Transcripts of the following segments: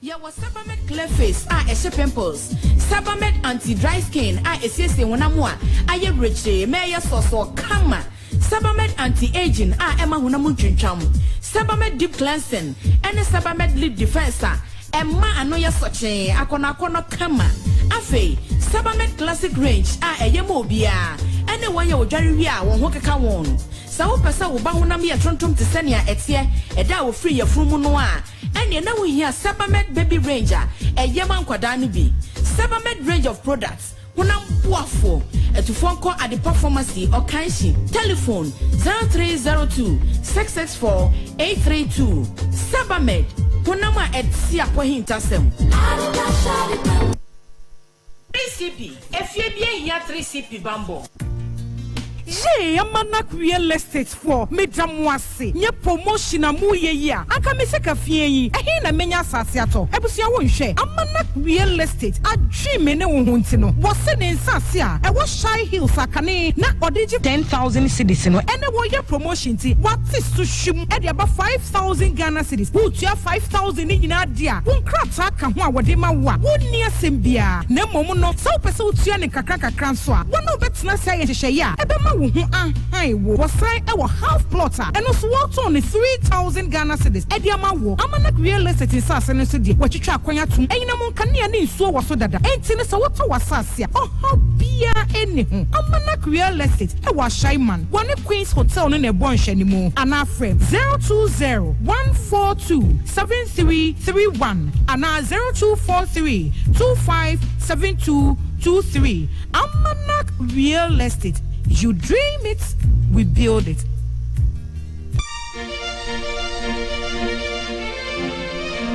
Yeah, was Sabamed clear face, a pimples. Sabamed anti-dry skin, a one more. I am rich, mayor so kama. Sabamed anti-aging, Emma Hunamun chum. Sabamed deep cleansing, and a Sabamed lip defenser. Emma anoya such a akona kama. Afe, Sabamed classic range, a yamobia. And the one you jerry won't walk a one. So pesa uba hunami a trontum to senia etie, a da free your frumunoa. And you know we hear Sabamed baby ranger, a yaman quadanibi. Sabamed range of products. Hunam Buafo, a to phone call at the performance or Kanshi. Telephone 0302 664 832. Sabamed, Hunama at Siapohin Tasem. 3CP, if you be here 3CP Bambo. Ye amanak real estate for Madam Wasi. Nye promotion a mu ye ya. Aka me se ka fie yi. Ehe na menya asase ato. Ebusia wo nhwe. Amanak real estate a dream ne wo hunti no. Wo se ne nsase a e wo Shy Hills akane na odiji 10,000 cedis no. Ene wo ye promotion ti. What is to shim e de aba 5,000 Ghana cedis. Wo tua 5,000 ni nyina dia. Wo nkrata ka ho a wo de ma wo. Wo ni asem bia. Na mom no. So pese wo tua ne kakra nso a. Wo no betena se ye hwehwe ya. Ebema was signed our half plotter and also worked on 3,000 Ghana cedis. Ediama wo amanak real estate in Sassen City, what you track when you to Ainamon Kania so was so that ain't seen us what was Sassia. Oh, how beer anything. Amanak real estate, I was Shyman, one of Queen's Hotel in a bunch anymore. And our friend 020 142 7331 and our 0243 257223. Amanak real estate. You dream it, we build it.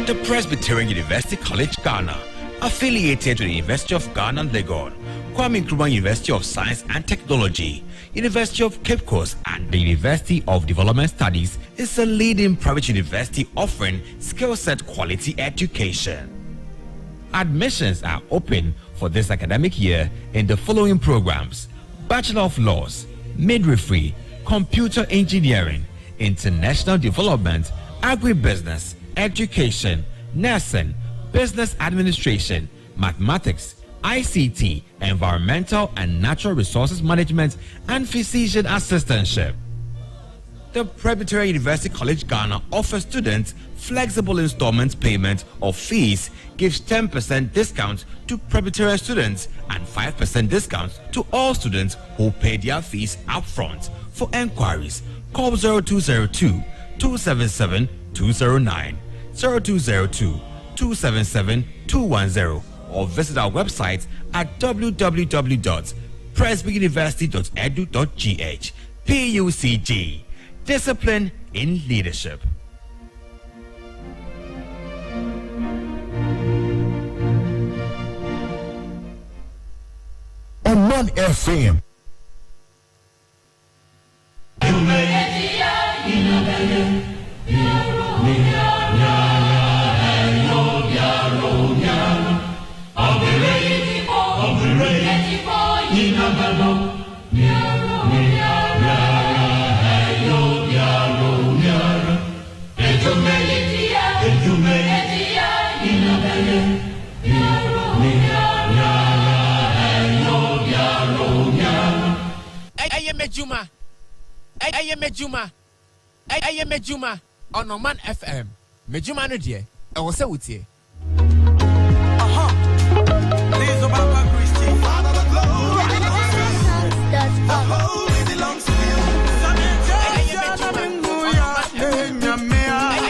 The Presbyterian University College Ghana, affiliated to the University of Ghana, Legon, Kwame Nkrumah University of Science and Technology, University of Cape Coast, and the University of Development Studies, is a leading private university offering skill set quality education. Admissions are open for this academic year in the following programs: Bachelor of Laws, Midwifery, Computer Engineering, International Development, Agribusiness, Education, Nursing, Business Administration, Mathematics, ICT, Environmental and Natural Resources Management, and Physician Assistantship. The Presbyterian University College Ghana offers students flexible installment payment of fees, gives 10% discount to Presbyterian students and 5% discount to all students who pay their fees upfront. For enquiries, call 0202 277 209, 0202 277 210, or visit our website at www.presbyuniversity.edu.gh. PUCG, Discipline in Leadership. Oman FM. I am Mejuma on Oman FM. Mejuma no die. I was say with you. Please Obama Christy. Father the glory belongs to you. I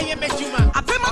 am Mejuma. I pay my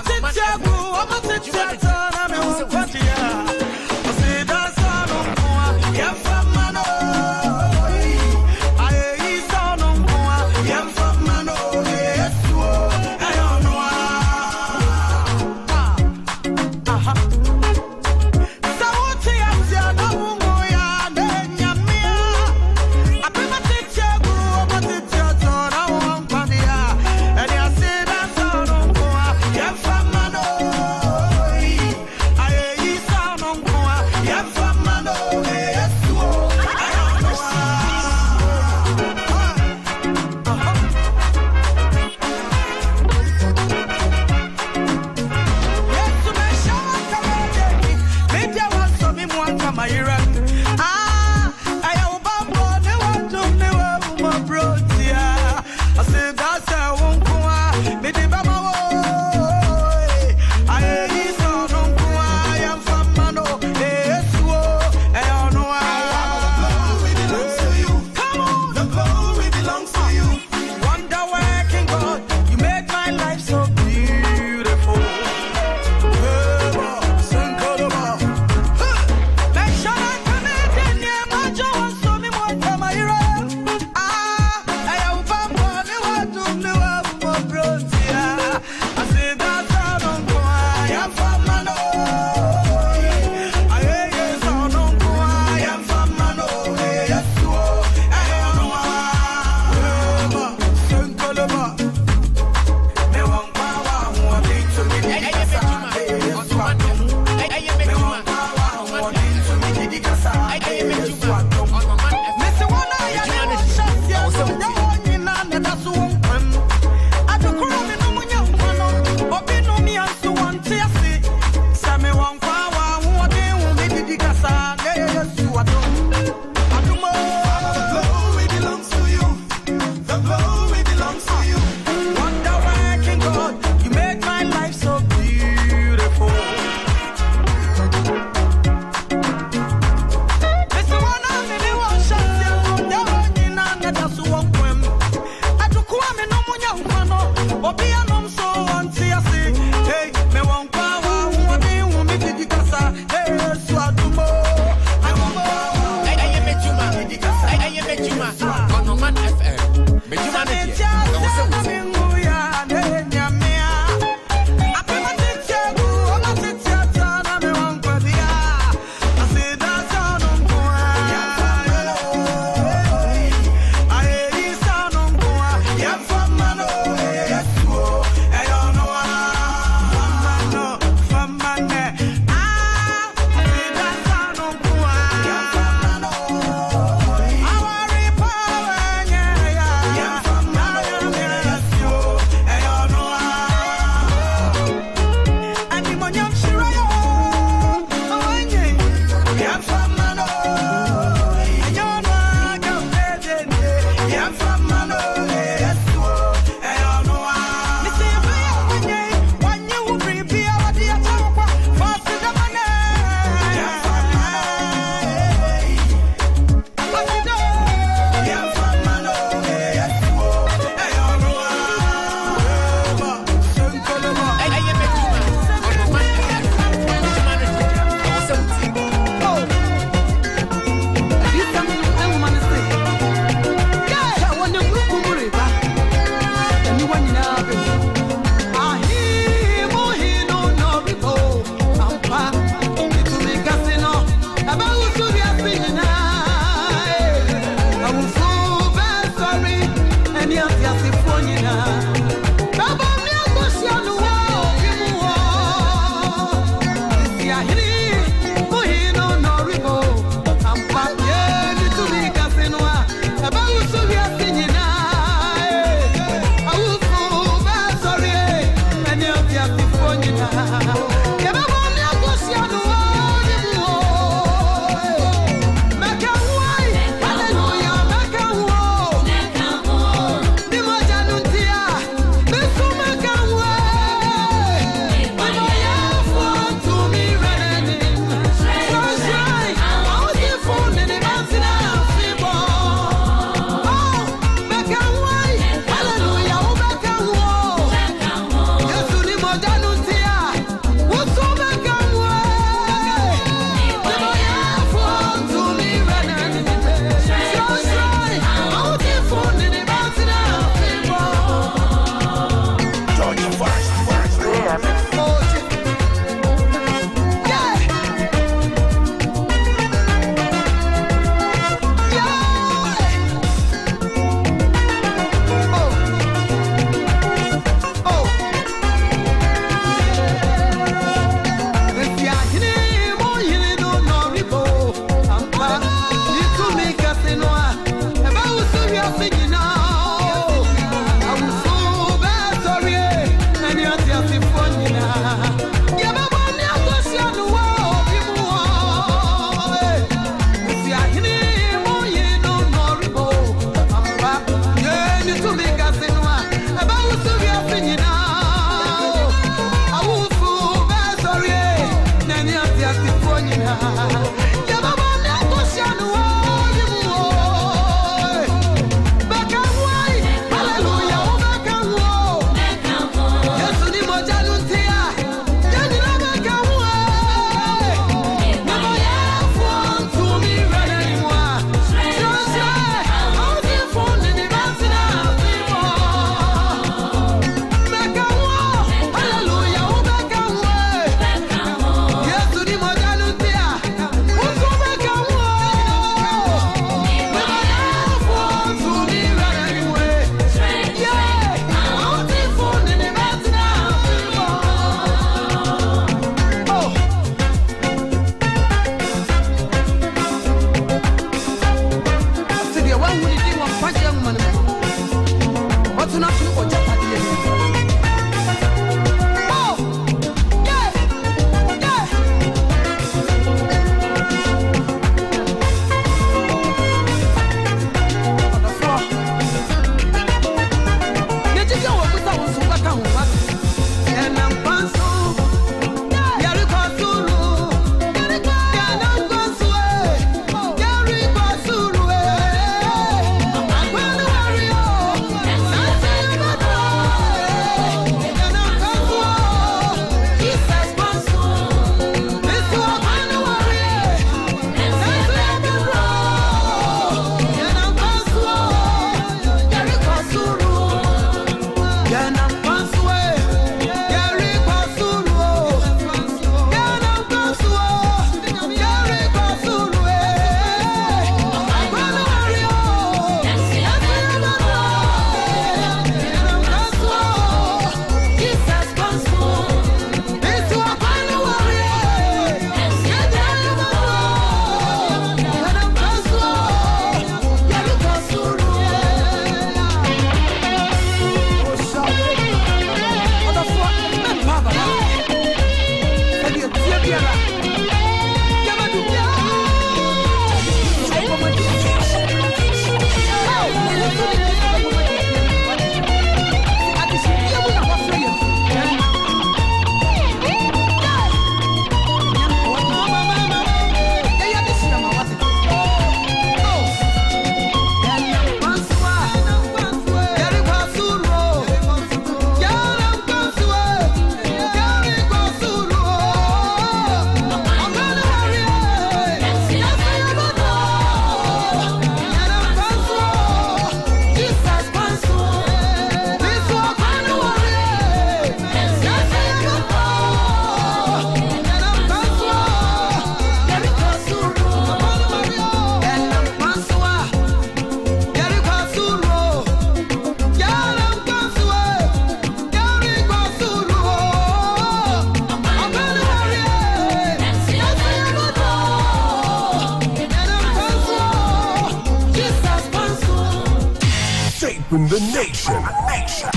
nation.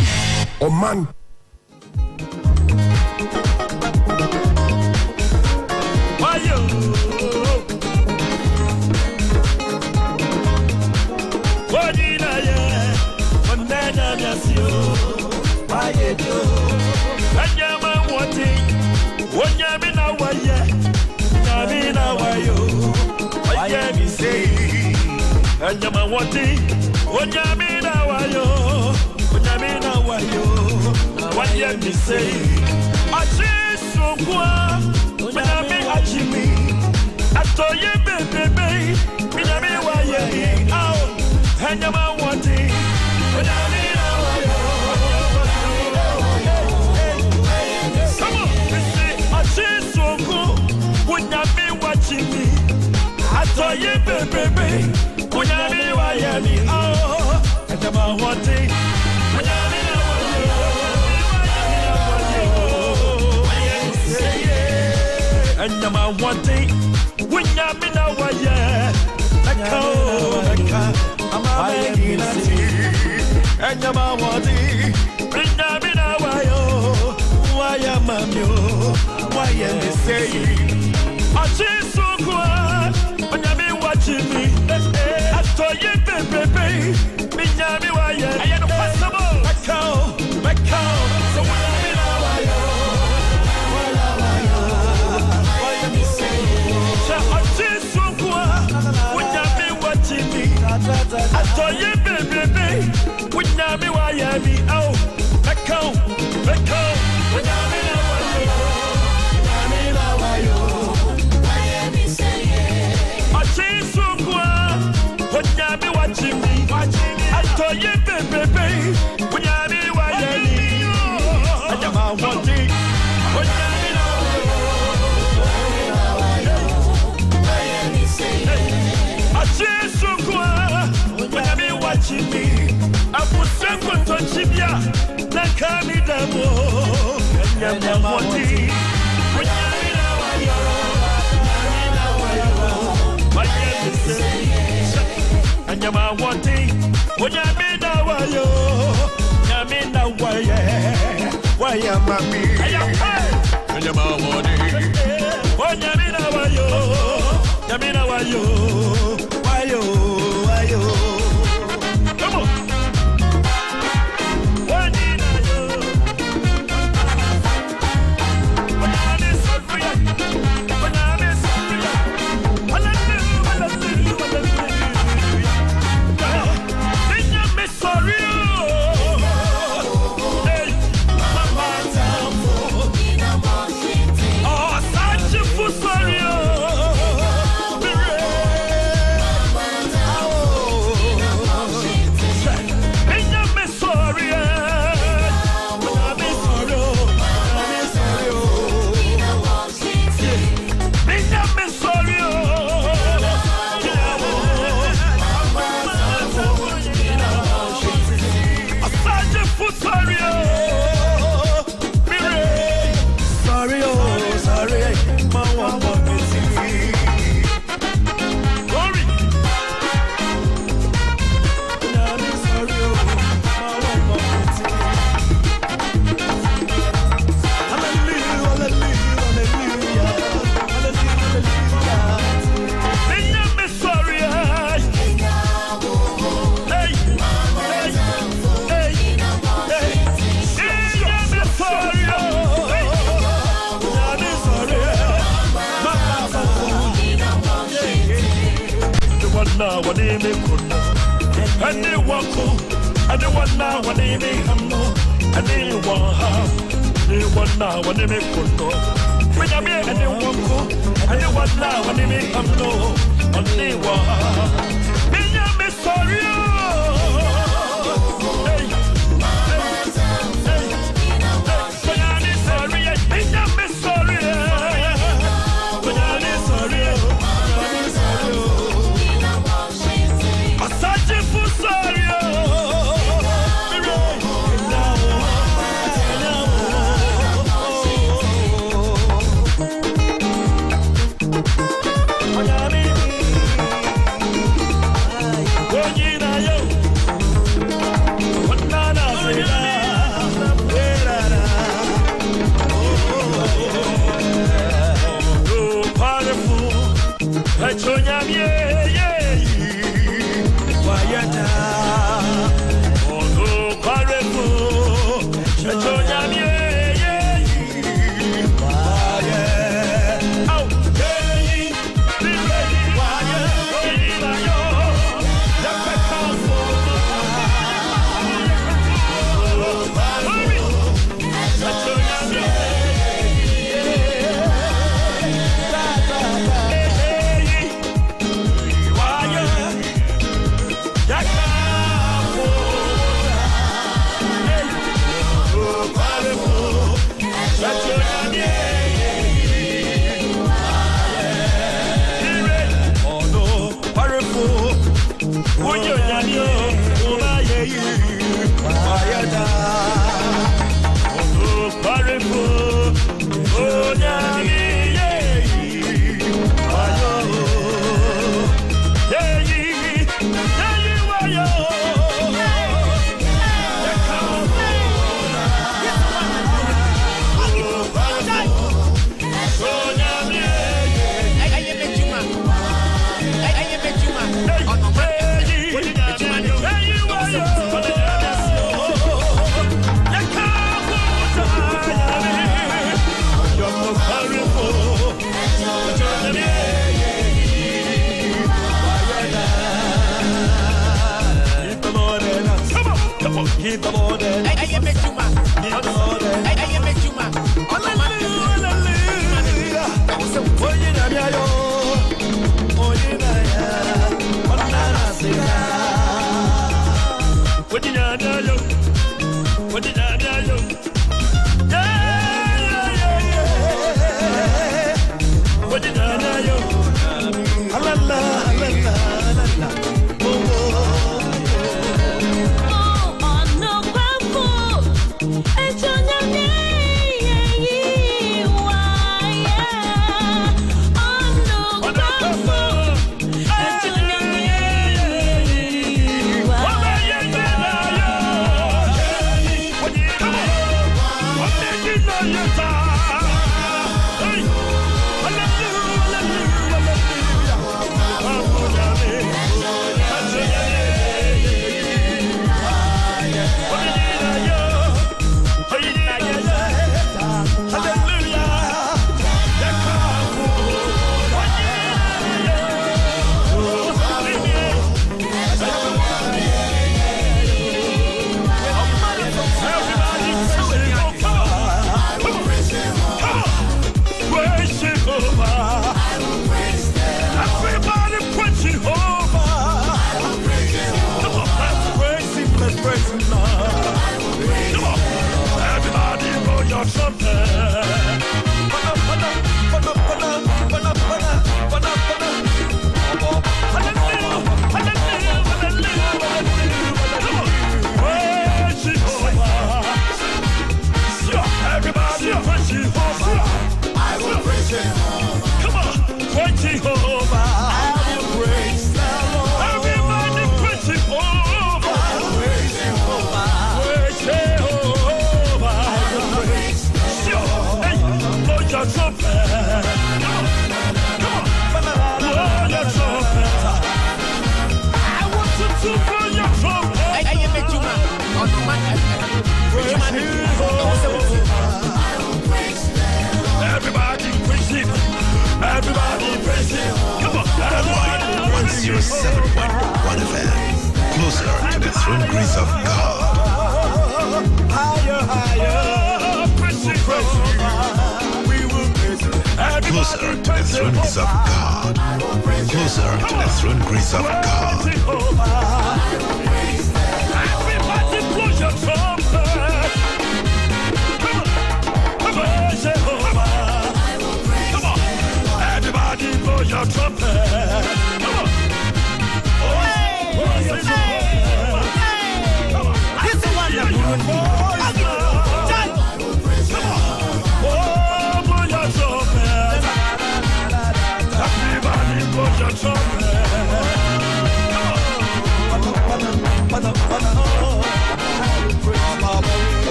Oman. Anyama wati, onyamina wayo, wanye mi say. Achi sungwa, minami achimi, atoye bebe, minami waye, ao. Anyama wati, onyamina wayo. Come on, we say, achi sungwa, onyami wachimi, atoye bebe. Unyami wa yami, oh, Anyama wati, unyami na wayo, Anyama wati, unyami na wayo, Naka, amame nati, Anyama wati, unyami na wayo, waya mamyo, waya misei, achisukwa, unyami wachimi. Atoye bebe, minyami waye. I am possible. Macau. So unyami na wayo. Waya mi say. Cha achisukwa, unyami wachimi. Atoye bebe, unyami waye mi. Oh, Macau. Unyami na wayo. Unyami na wayo. Waya mi say. Achisukwa. Unyami wachimi, atoye bebe, unyami wayeli, Anyama wati, unyami na wayo, achisukwa, unyami wachimi, apusengo tochibia, nakami damo, Anyama wati, unyami na wayo, wayeli say. Anyama wati, unyami na wayo, nyami na waye, waya mami. Anyama wati, unyami na wayo, nyami na wayo, wayo. Come on. Oman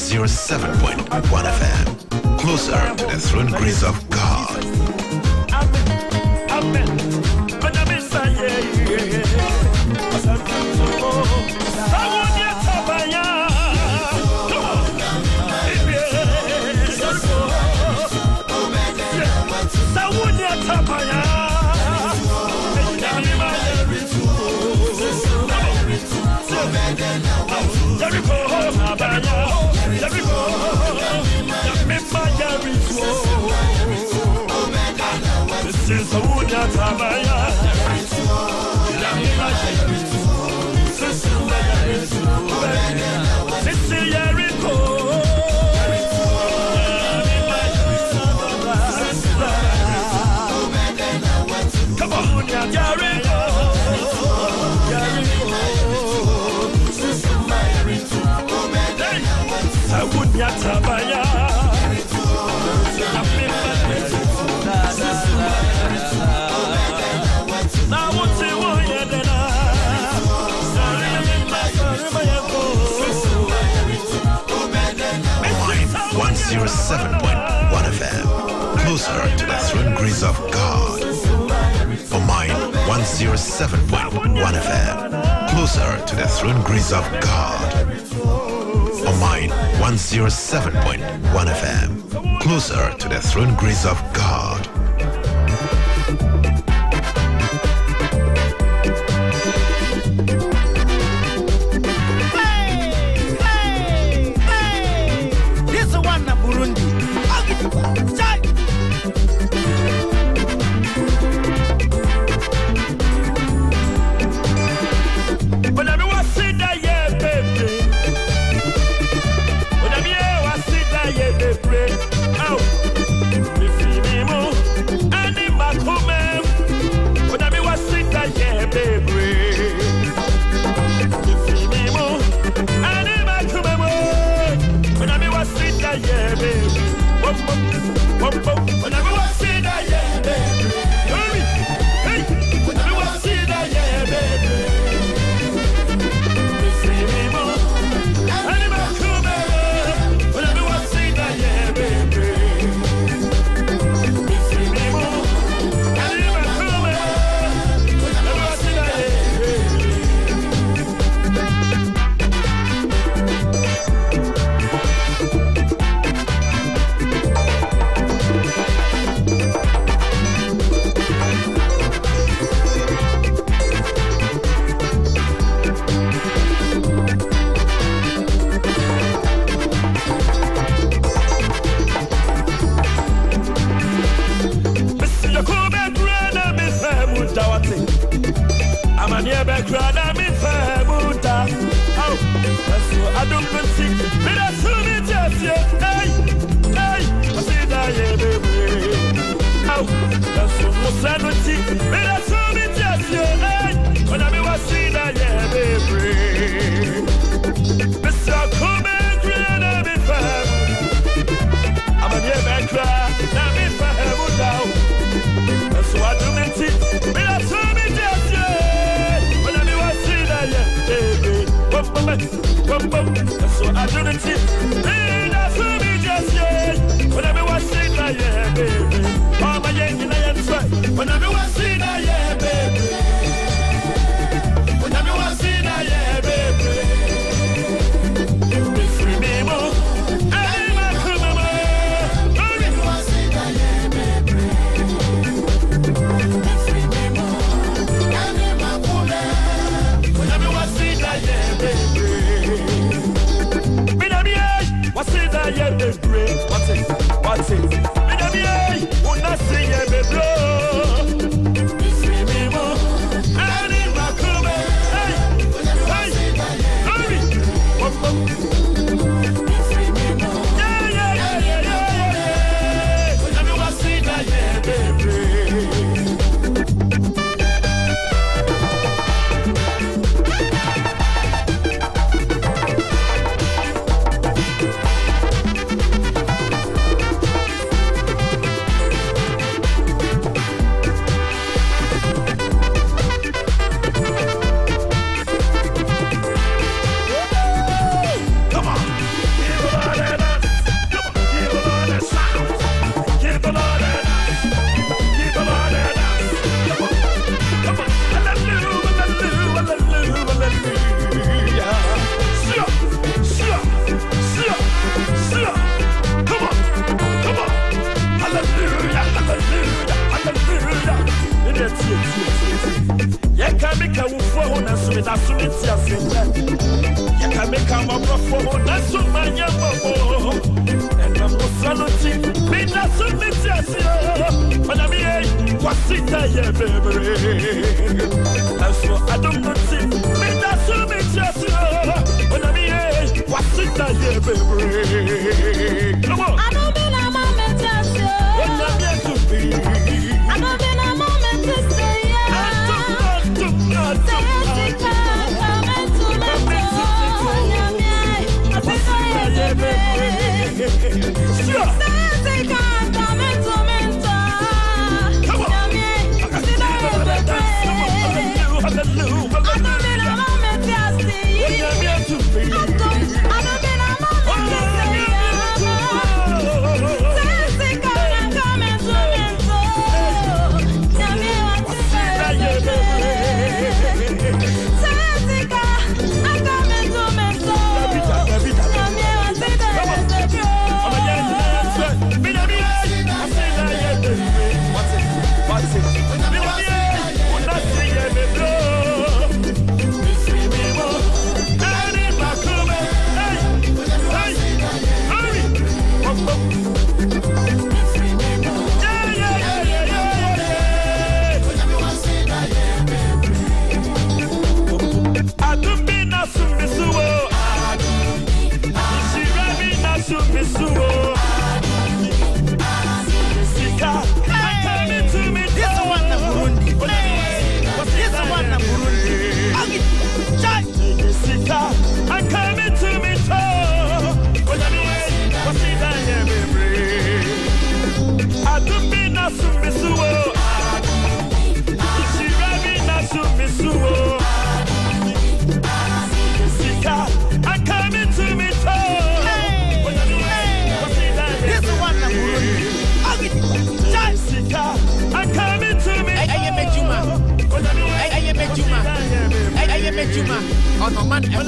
107.1 FM. Closer to the throne grace of God. Amen. Since I would not have my come on, Jericho. I would not have my now what's it want you then? 107.1 FM, closer to the throne grace of God. Oman 107.1 FM, closer to the throne grace of God. Oman 107.1 FM, closer to the throne grace of God. wasita ye baby. That's what I don't want to see. Me that's so me just when I'm here, wasita ye baby. Come on. I don't mean I'm a man just when I'm here to be. I don't mean I'm a man to say Juma on Oman FM.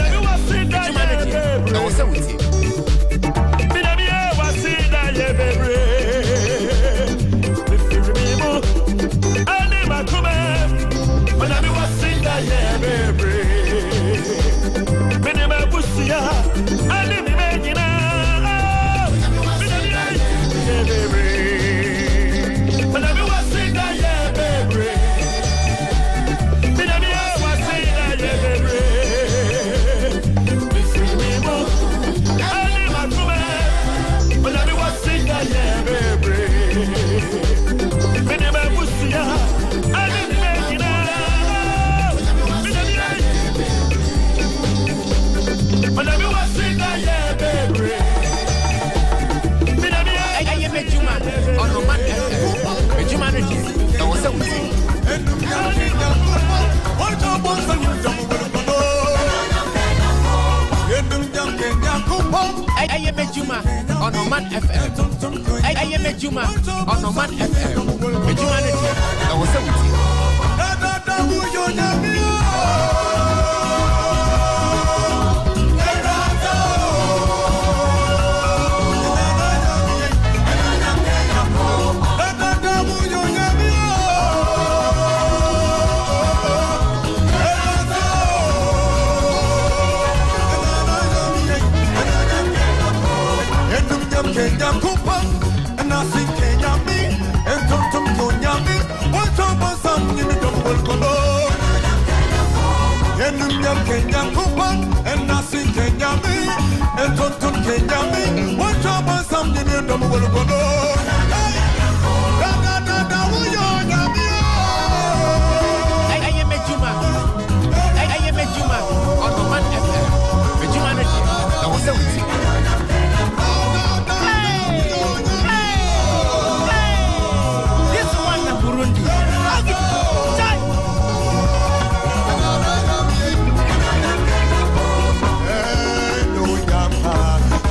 Humanity. I was with you. I am a Juma on Oman FM. I am a Juma on Oman FM. Humanity. I was with you. Kenya kupa na si Kenya mi entontum Kenya mi wacho basam ni dombol kono enum yam Kenya kupa na si Kenya mi entontum Kenya mi wacho basam ni dombol kono da uyo nyami I am a Juma on Oman FM. Humanity. I was with you.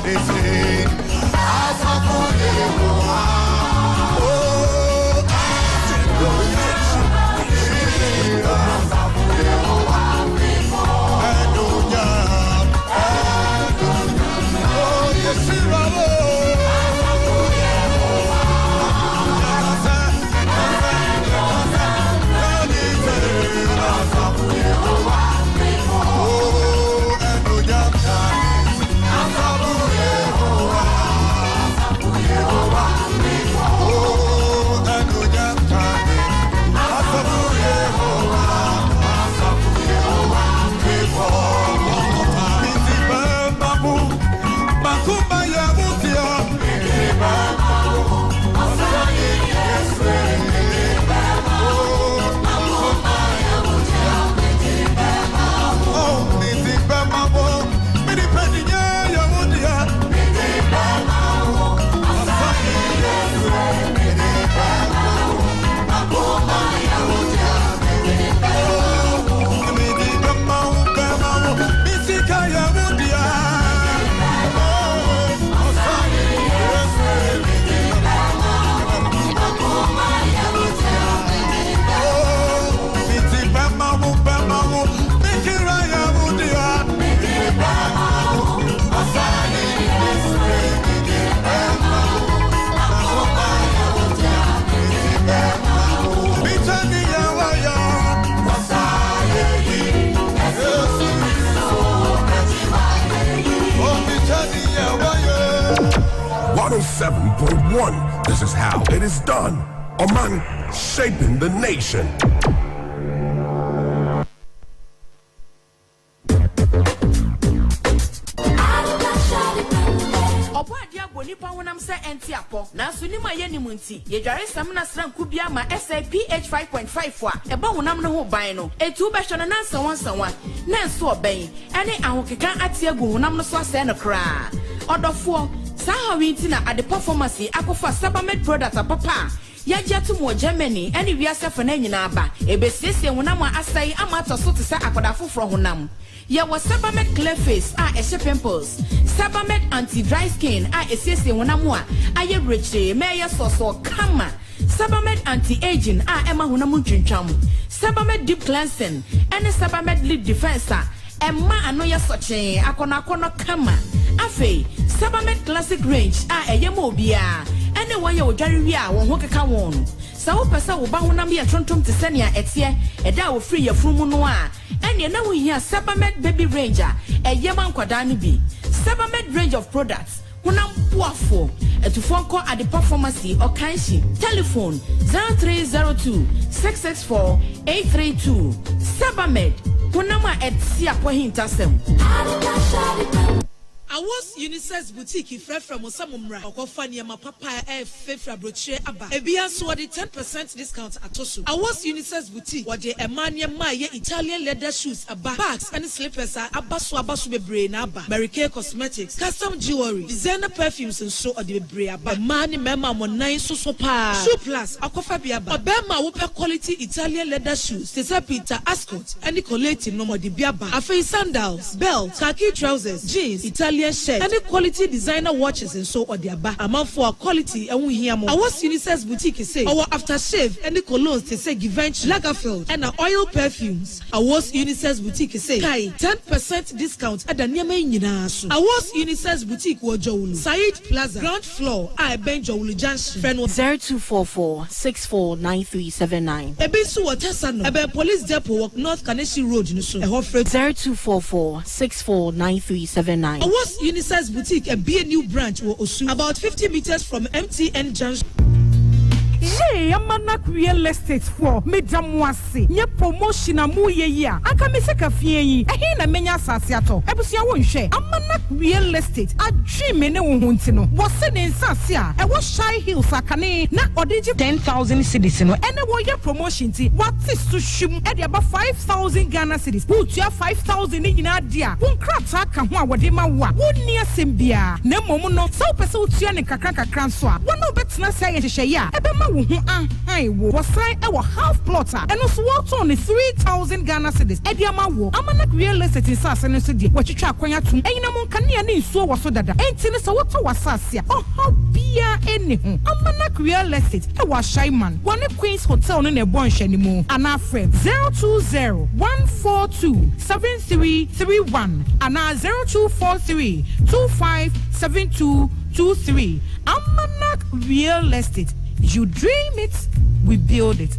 They say, I 107.1. This is how it is done. Oman, shaping the nation. Nipa wonam se enti apo na so ni ma ye ni munti ye dware sam na sran kubia ma SIPH 5.5 a eba wonam no ho ban no etu be hwe no na sanwa na so oben ene ahokeka ate agu wonam no so ase no kra odofo sa ha wi ti na ade performance akofa Sabamed product papa ya jatu mo Germany ene wiase fa na nyina aba ebesiesie wonam asai amato so te sa akoda foforo honam. Ya was Sabamed clear face eshe pimples, Sabamed anti-dry skin esese wonamwa aye reche meya soso kama, Sabamed anti-aging ema hunamu chuncham, Sabamed deep cleansing ene Sabamed lip defense emma anoya soche akona kama, afe Sabamed classic range eye mobia ene wanye odware wi a won ho keka won sa wo pesa wo ba honam ye tontom te senia etie eda wo free ye frumu no a ene na wo hia Sabamed baby ranger eye man kwada no bi Sabamed range of products honam boafo etufo nko ade performance o kanshi telephone 0302 664 832 Sabamed honam a etie apohintasem Awas Unisex Boutique from Osamumra, Okofania Papa Fefra Broche Abba. Ebia so the 10% discount at Tosu. Awas Unisex Boutique, what the Emania Maya Italian leather shoes, Abba bags and slippers are Abasu Bebre Abba, Mary Kay Cosmetics, custom jewelry, designer perfumes and so are the Bebre Abba. Mani Mema Monai Sosopa, Shoe Plus, Akofabia, Abema Whopper quality Italian leather shoes, Tesa Peter Ascot, and Nicolette no more the Biaba, Afe sandals, belts, khaki trousers, jeans, Italian shirt, any quality designer watches and so on the aba. Amount for quality and we hear more. Our Unisex Boutique say our aftershave and the colognes to say Givenchy, Lagerfeld and oil perfumes. Our Unisex Boutique say 10% discount at the Nyame Nyinasu. Our Unisex Boutique Wojolu Said Plaza ground floor I Benjolu Junction. Friend 0244 649379. Ebisu Watesano Ebe Police Depot walk North Kaneshi Road in so 0244 649379. Awas Unisex Boutique and be a new branch will Osu about 50 meters from MTN Junction. Hey, amana real estate for Madam Wasi. Nye promotion amu ye ya. Aka me seka fie yi. Ehe na menya asase ato. Ebusia wo nhwe. Amana real estate. A dream ne wo hunti no. Wo se ne nsase a. E wo Shy Hills akane na odiji 10,000 cedis no. Ene wo ye promotion ti. What is to shim? E de aba 5,000 Ghana cedis. Wo tua 5,000 ni nyina dia. Wo nkrata ka ho a wo de ma wo a. Wo ni asem bia. Na mom no. So pese wo tua ne kakra nso a. Wo no betena se ye hwehwe ya. Ebe ma wo was sign our half plotter and also what on 3,000 Ghana cedis. Ediama wo amana real estate in sase no so die watwetwa akwanya tum enina mon kane ne nsuo wo so dada entine so woto wasase a oh bia eni ho amana real estate e wa Shaiman one Queens Hotel no na ebon hwani mu ana frame 020 142 7331 ana 0243 257223 amana real estate. You dream it, we build it.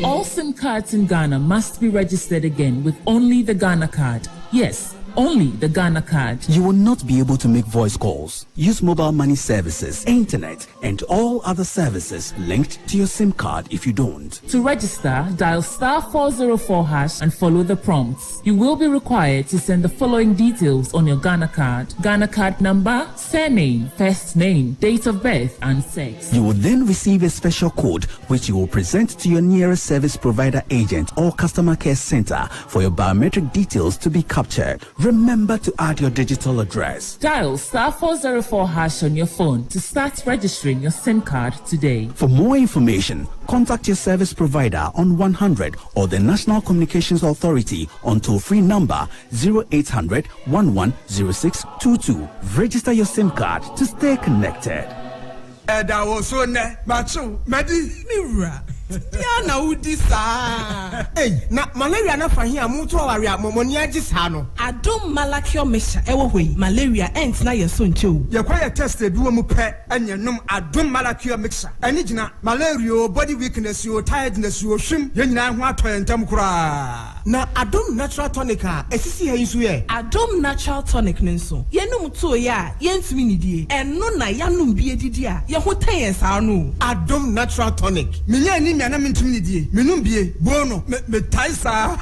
All SIM cards in Ghana must be registered again with only the Ghana card. Yes, only the Ghana card. You will not be able to make voice calls, use mobile money services, internet, and all other services linked to your SIM card if you don't. To register, dial *404# and follow the prompts. You will be required to send the following details on your Ghana card: Ghana card number, surname, first name, date of birth, and sex. You will then receive a special code which you will present to your nearest service provider agent or customer care center for your biometric details to be captured. Remember to add your digital address. Dial *404# on your phone to start registering your SIM card today. For more information, contact your service provider on 100 or the National Communications Authority on toll-free number 0800 110622. Register your SIM card to stay connected. Eda wo so ne machu medi niwra ya na udi sa na malaria na fa hia mutu aware amomoni agisa no Adom Malakio Mesha ewo hwe malaria ent na yeso nchew ye kwa ye test bi wo mu pe enyenum Adom Malakio Mesha eni gina malaria body weakness yo tiredness yo hwim ye nyina ho atoyentam kura na adom natural tonic a esisi ha insu ye adom natural tonic nso yenum to ya yentumi nidie eno na yanum bi edidi a ye ho ten sa no adom natural tonic menya ni na mentumi nidie menum bie bono me taisa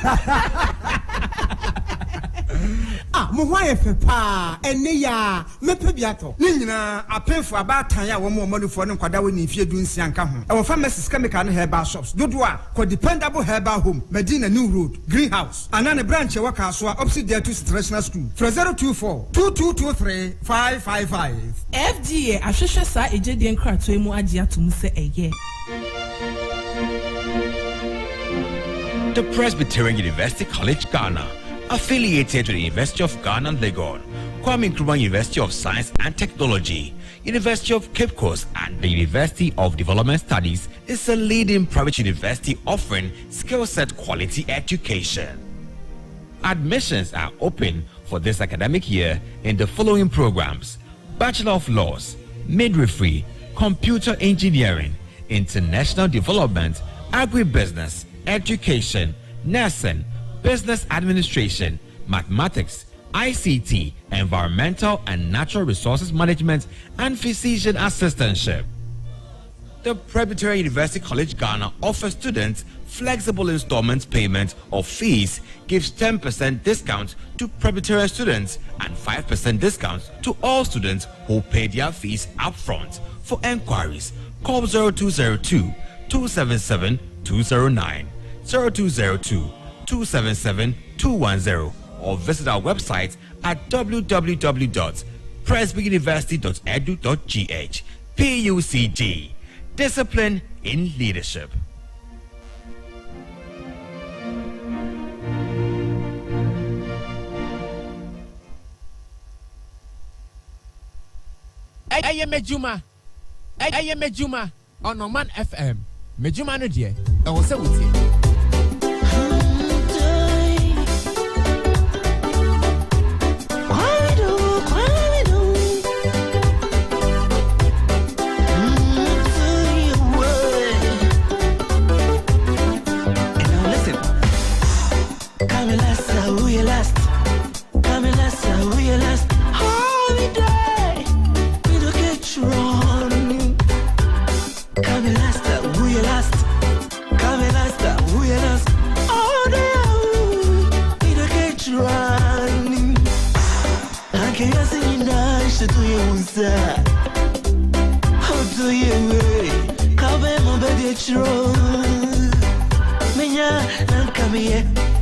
mo ho ayefe pa ene ya mepe biato ni nyina apemfo abatan ya wo mo modifo ne kwada woni fie du nsia nka ho e wo pharmacies chemical ne herbal shops dodo a ko dependable herbal home Medina New Road Greenhouse anane branch e waka so opposite there to international school 024 2223 555 FDA ahwehwe sa ejedi nkrato emu age atum se eye. The Presbyterian University College Ghana, affiliated to the University of Ghana, Legon, Kwame Nkrumah University of Science and Technology, University of Cape Coast, and the University of Development Studies, is a leading private university offering skill-set quality education. Admissions are open for this academic year in the following programs: Bachelor of Laws, Midwifery, Computer Engineering, International Development, Agribusiness, Education, Nursing, Business Administration, Mathematics, ICT, Environmental and Natural Resources Management, and Physician Assistantship. The Presbyterian University College Ghana offers students flexible installment payment of fees, gives 10% discount to Presbyterian students and 5% discount to all students who pay their fees upfront. For enquiries, call 0202 277 209, 0202 277 210, or visit our website at www.presbyuniversity.edu.gh. PUCG, Discipline in Leadership. Aye Mejuma on Oman FM. Mejuma no die. I was say with you.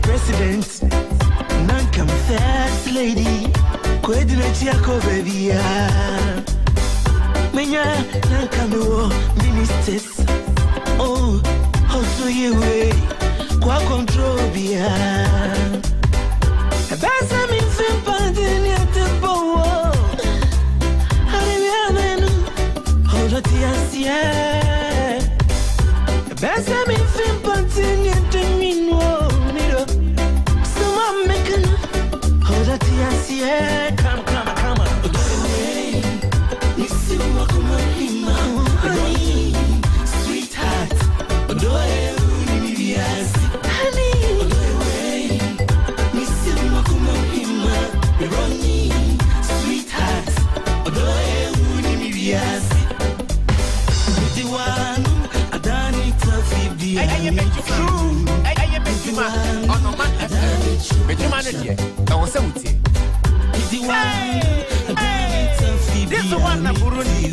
President, Nankam First Lady, Kwedinetiako baby, Menya Nankam Ministers, oh, how do you way, Qua control Bia, Bassam in Fimpantini at the bow, Harianen, hold the Tiasia, Bassam in Fimpantini at the Minwo. Come. Sweetheart, honey, sweetheart, on Oman FM. Mejuma no die. I was say with you. This is one na Burundi.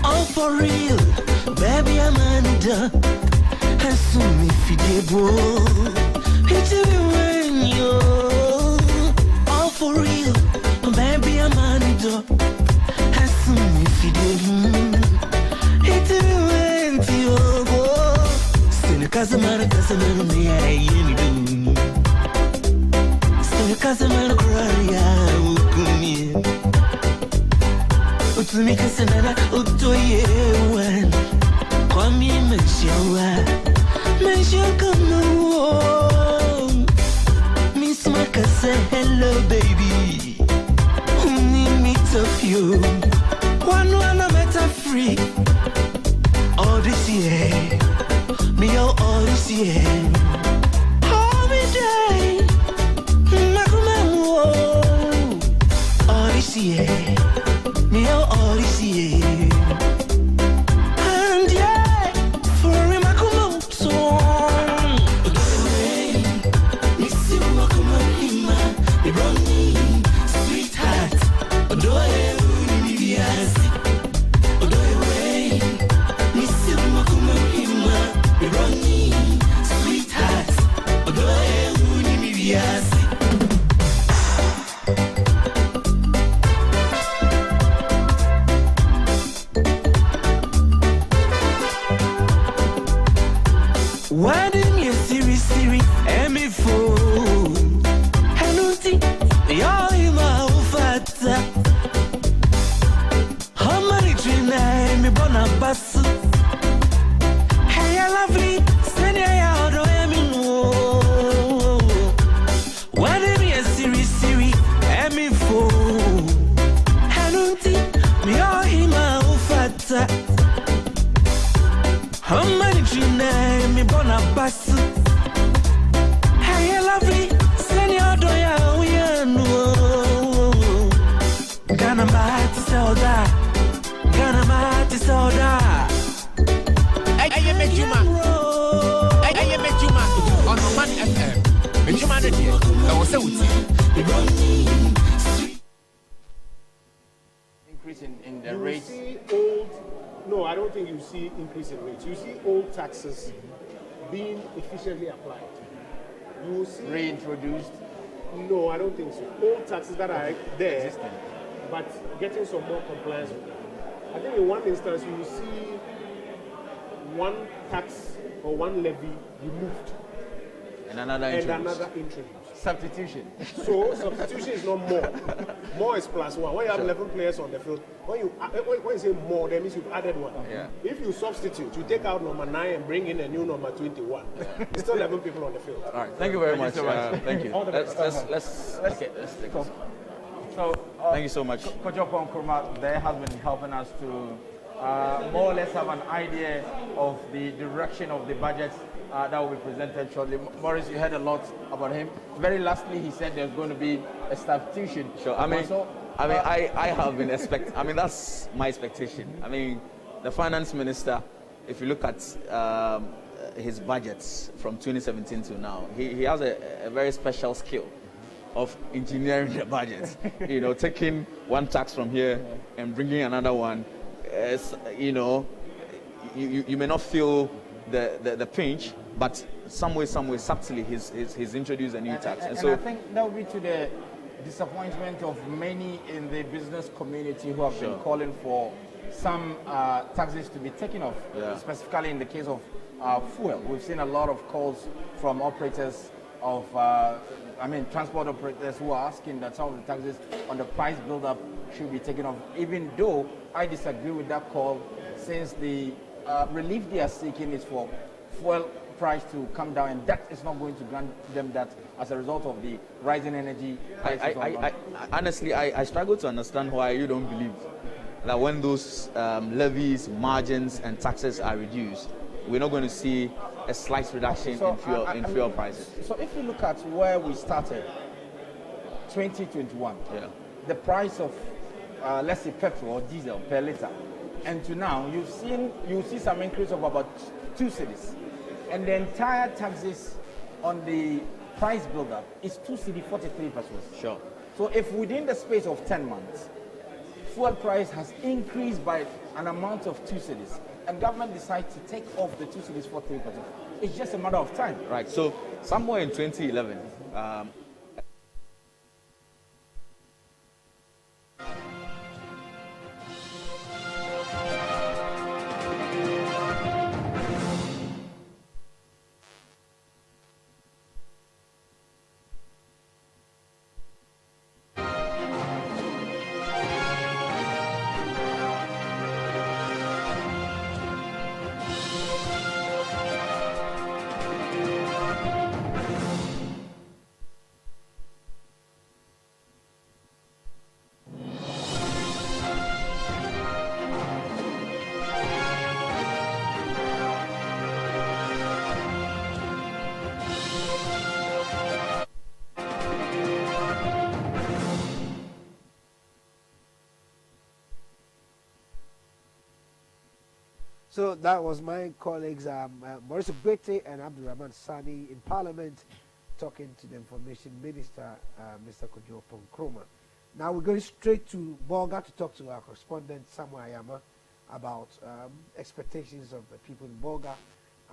All for real, baby, I'm under. And soon if you did it's when you all for real, baby, I'm under. And soon if you did it's when you go. Still, Casamana, me, I ain't do. Still, Casamana, cry, I will come in. To make us another, to you when. Kwame Meshawa, Mesha come home. Miss Taxes being efficiently applied. You will see reintroduced? No, I don't think so. Old taxes that are there, but getting some more compliance with them. I think in one instance you will see one tax or one levy removed and another introduced. Substitution. So substitution is not more. More is plus one. When you have 11 players on the field, when you say more, that means you've added one. Yeah. If you substitute, you take out number 9 and bring in a new number 21. It's still 11 people on the field. All right. Thank you very much. Thank you. Let's take off. So thank you so much. Coach Nkrumah there has been helping us to more or less have an idea of the direction of the budget that will be presented shortly. Maurice, you heard a lot about him. Very lastly, he said there's going to be a substitution. Sure. I have been expecting. I mean, that's my expectation. I mean, the finance minister, if you look at his budgets from 2017 to now, he has a very special skill of engineering the budget. You know, taking one tax from here and bringing another one. You know, you may not feel the pinch, but some way, subtly, he's introduced a new tax. And I think that will be to the disappointment of many in the business community who have been calling for some taxes to be taken off, specifically in the case of fuel. We've seen a lot of calls from operators of, transport operators who are asking that some of the taxes on the price build-up should be taken off, even though I disagree with that call, since the relief they are seeking is for fuel price to come down, and that is not going to grant them that as a result of the rising energy prices. Honestly, I struggle to understand why you don't believe that when those levies, margins, and taxes are reduced, we're not going to see a slight reduction in fuel prices. So if you look at where we started, 2021, the price of, let's say, petrol or diesel per litre, and to now, you see some increase of about 2 cedis. And the entire taxes on the price build-up is 2 cedi 43 pesos. Sure. So if within the space of 10 months, fuel price has increased by an amount of 2 cedis, and government decides to take off the 2 cedis 43 pesos, it's just a matter of time. Right. So somewhere in 2011, So that was my colleagues, Maurice Gwete and Abdulrahman Sani in Parliament, talking to the Information Minister, Mr. Kojo Ponkroma. Now we're going straight to Bolga to talk to our correspondent, Samuel Ayama, about expectations of the people in Bolga.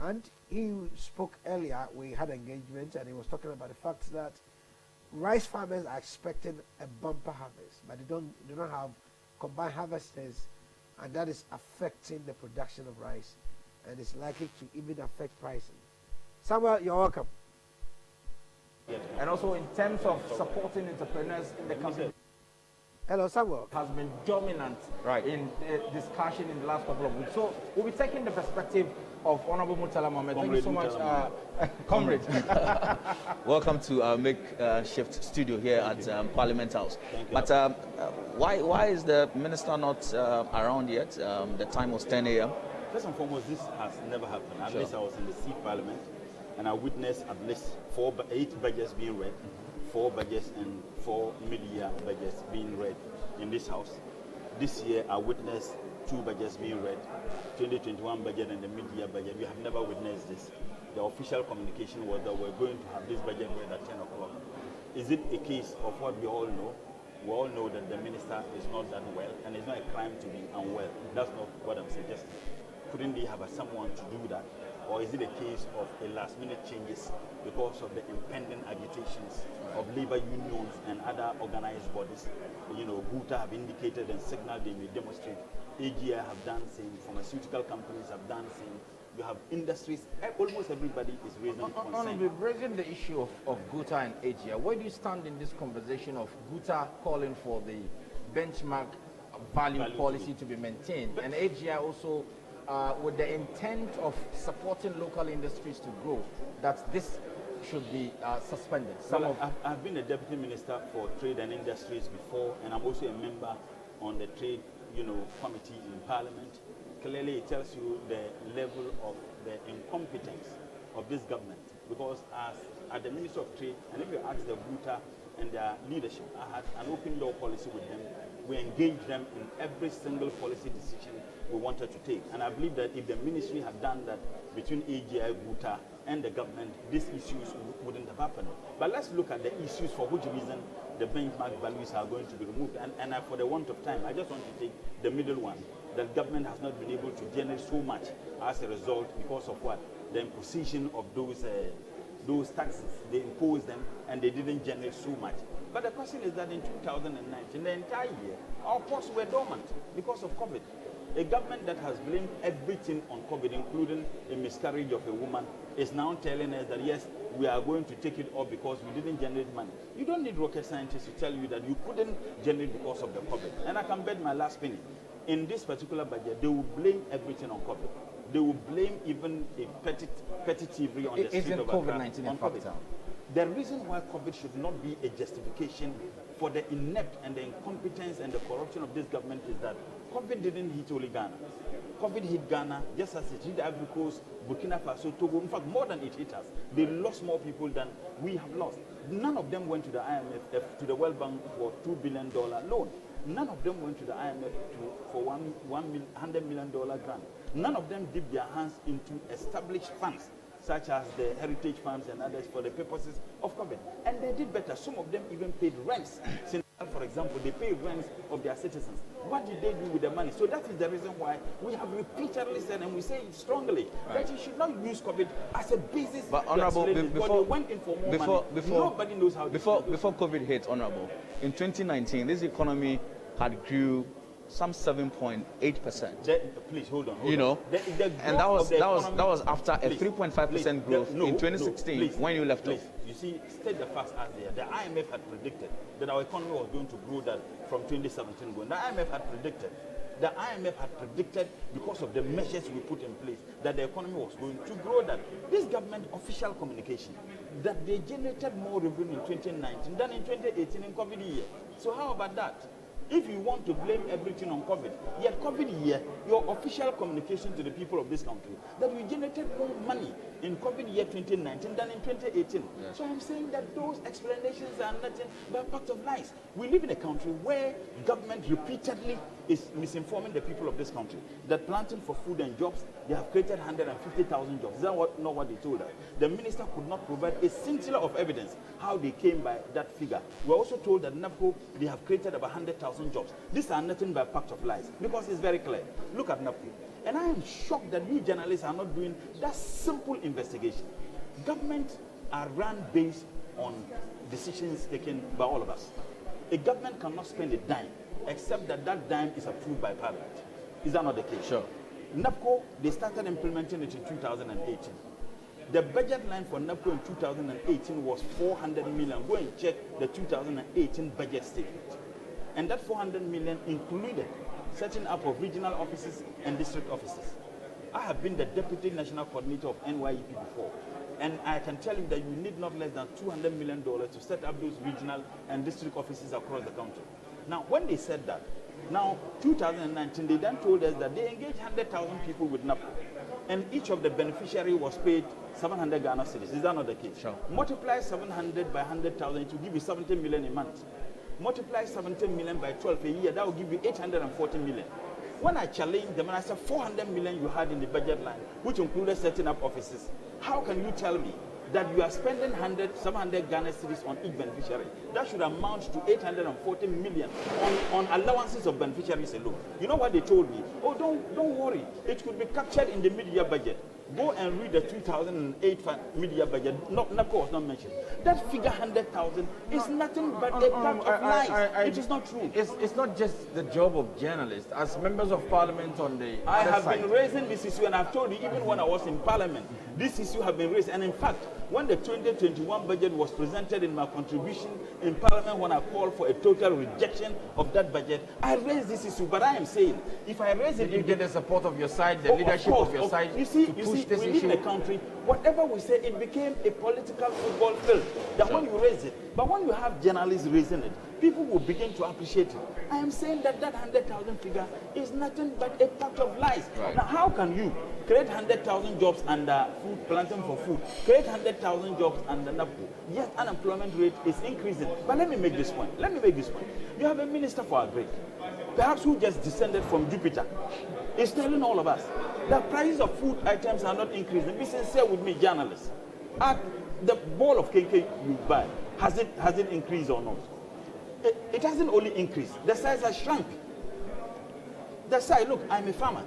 And he spoke earlier, we had engagement, and he was talking about the fact that rice farmers are expecting a bumper harvest, but they do not have combined harvesters, and that is affecting the production of rice, and it's likely to even affect pricing. Samuel, you're welcome. And also in terms of supporting entrepreneurs in the country. Hello, Samuel. Has been dominant in the discussion in the last couple of weeks. So we'll be taking the perspective of Honorable Murtala Mohammed. Thank you so much, comrade. Welcome to our makeshift studio here at Parliament House. But why is the minister not around yet? The time was 10 a.m. First and foremost, this has never happened. At least I was in the seat Parliament, and I witnessed at least 8 budgets being read. 4 budgets and 4 mid-year budgets being read in this house. This year I witnessed 2 budgets being read, 2021 budget and the mid-year budget. We have never witnessed this. The official communication was that we're going to have this budget read at 10 o'clock. Is it a case of what we all know? We all know that the minister is not that well, and it's not a crime to be unwell. That's not what I'm suggesting. Couldn't they have someone to do that? Or is it a case of a last-minute changes because of the impending agitations of labor unions and other organized bodies? You know, GUTA have indicated and signaled they may demonstrate. AGI have done same. Pharmaceutical companies have done same. You have industries. Almost everybody is raising concern. Honorable, raising the issue of GUTA and AGI, where do you stand in this conversation of GUTA calling for the benchmark value policy to be maintained, and AGI also with the intent of supporting local industries to grow, that this should be suspended? I've been a deputy minister for trade and industries before, and I'm also a member on the trade, committee in Parliament. Clearly, it tells you the level of the incompetence of this government. Because at the Ministry of Trade, and if you ask the GUTA and their leadership, I had an open door policy with them. We engaged them in every single policy decision we wanted to take. And I believe that if the ministry had done that between AGI, GUTA, and the government, these issues wouldn't have happened. But let's look at the issues for which reason the benchmark values are going to be removed. And for the want of time, I just want to take the middle one. The government has not been able to generate so much as a result because of what? The imposition of those taxes. They imposed them and they didn't generate so much. But the question is that in 2019, the entire year, our costs were dormant because of COVID. A government that has blamed everything on COVID, including a miscarriage of a woman, is now telling us that yes, we are going to take it off because we didn't generate money. You don't need rocket scientists to tell you that you couldn't generate because of the COVID. And I can bet my last penny. In this particular budget, they will blame everything on COVID. They will blame even a petty thievery on the street of COVID-19 on COVID. The reason why COVID should not be a justification for the inept and the incompetence and the corruption of this government is that COVID didn't hit only Ghana. COVID hit Ghana just as it hit Ivory Coast, Burkina Faso, Togo. In fact, more than it hit us. They lost more people than we have lost. None of them went to the IMF, to the World Bank for $2 billion loan. None of them went to the IMF for $100 million grant. None of them dipped their hands into established funds, such as the heritage funds and others, for the purposes of COVID. And they did better. Some of them even paid rents. For example, they paid rents of their citizens. What did they do with the money? So that is the reason why we have repeatedly said, and we say it strongly, that you should not use COVID as a basis. But Honorable, before went in for more money. Nobody knows how. Before COVID hit, Honorable, in 2019, this economy had grew some 7.8%. Please hold on. And that was after a 3.5% growth in 2016 when you left off. You see, state the facts as they are. The IMF had predicted that our economy was going to grow that from 2017 going. The IMF had predicted because of the measures we put in place that the economy was going to grow that. This government official communication that they generated more revenue in 2019 than in 2018 in COVID year. So how about that? If you want to blame everything on COVID, yet COVID year, your official communication to the people of this country, that we generated more money in COVID year 2019 than in 2018. Yes. So I'm saying that those explanations are nothing but a pact of lies. We live in a country where government repeatedly is misinforming the people of this country that planting for food and jobs, they have created 150,000 jobs. Is that not what they told us? The minister could not provide a scintilla of evidence how they came by that figure. We're also told that NAPCO, they have created about 100,000 jobs. These are nothing but a pact of lies because it's very clear. Look at NAPCO. And I am shocked that we journalists are not doing that simple investigation. Government are run based on decisions taken by all of us. A government cannot spend a dime except that that dime is approved by Parliament. Is that not the case? Sure. NAPCO, they started implementing it in 2018. The budget line for NAPCO in 2018 was 400 million. Go and check the 2018 budget statement. And that 400 million included setting up of regional offices and district offices. I have been the Deputy National Coordinator of NYEP before. And I can tell you that you need not less than $200 million to set up those regional and district offices across the country. Now, when they said that, now 2019, they then told us that they engaged 100,000 people with NAPCO. And each of the beneficiary was paid 700 Ghana cedis. Is that not the case? Sure. Multiply 700 by 100,000, it will give you 70 million a month. Multiply 70 million by 12 a year, that will give you 840 million. When I challenged them and I said 400 million you had in the budget line, which included setting up offices, how can you tell me that you are spending 700 Ghana cedis on each beneficiary? That should amount to 840 million on allowances of beneficiaries alone. You know what they told me? Oh, don't worry. It could be captured in the mid-year budget. Go and read the 2008 mid-year budget. NAPCO was not mentioned. That figure 100,000 is nothing but a pact of lies. It is not true. It's not just the job of journalists. As members of parliament on the I other have side, been raising this issue, and I've told you even when I was in parliament, this issue have been raised. And in fact, when the 2021 budget was presented in my contribution in parliament, when I called for a total rejection of that budget, I raised this issue. But I am saying, if I raise it, did you get the support of your side, the leadership of your side, to push this we issue? live in a country, whatever we say, it became a political football field. That when you raise it, but when you have journalists raising it, people will begin to appreciate it. I am saying that 100,000 figure is nothing but a pact of lies. Right. Now, how can you create 100,000 jobs under food, planting for food, create 100,000 jobs under NAPCO, yet unemployment rate is increasing? But let me make this point. You have a minister for agri, perhaps who just descended from Jupiter, is telling all of us that prices of food items are not increasing. Be sincere with me, journalists. At the bowl of cake you buy, has it increased or not? It hasn't only increased. The size has shrunk. The size, look, I'm a farmer.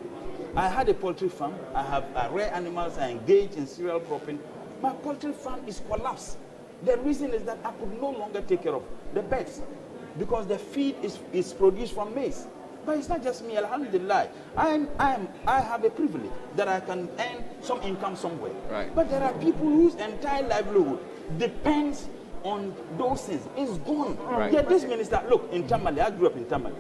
I had a poultry farm. I have rare animals. I engage in cereal cropping. My poultry farm is collapsed. The reason is that I could no longer take care of the birds because the feed is produced from maize. But it's not just me, alhamdulillah. I have a privilege that I can earn some income somewhere. Right. But there are people whose entire livelihood depends on those things. It's gone. Right. Yet this minister, look, in Tamale, I grew up in Tamale.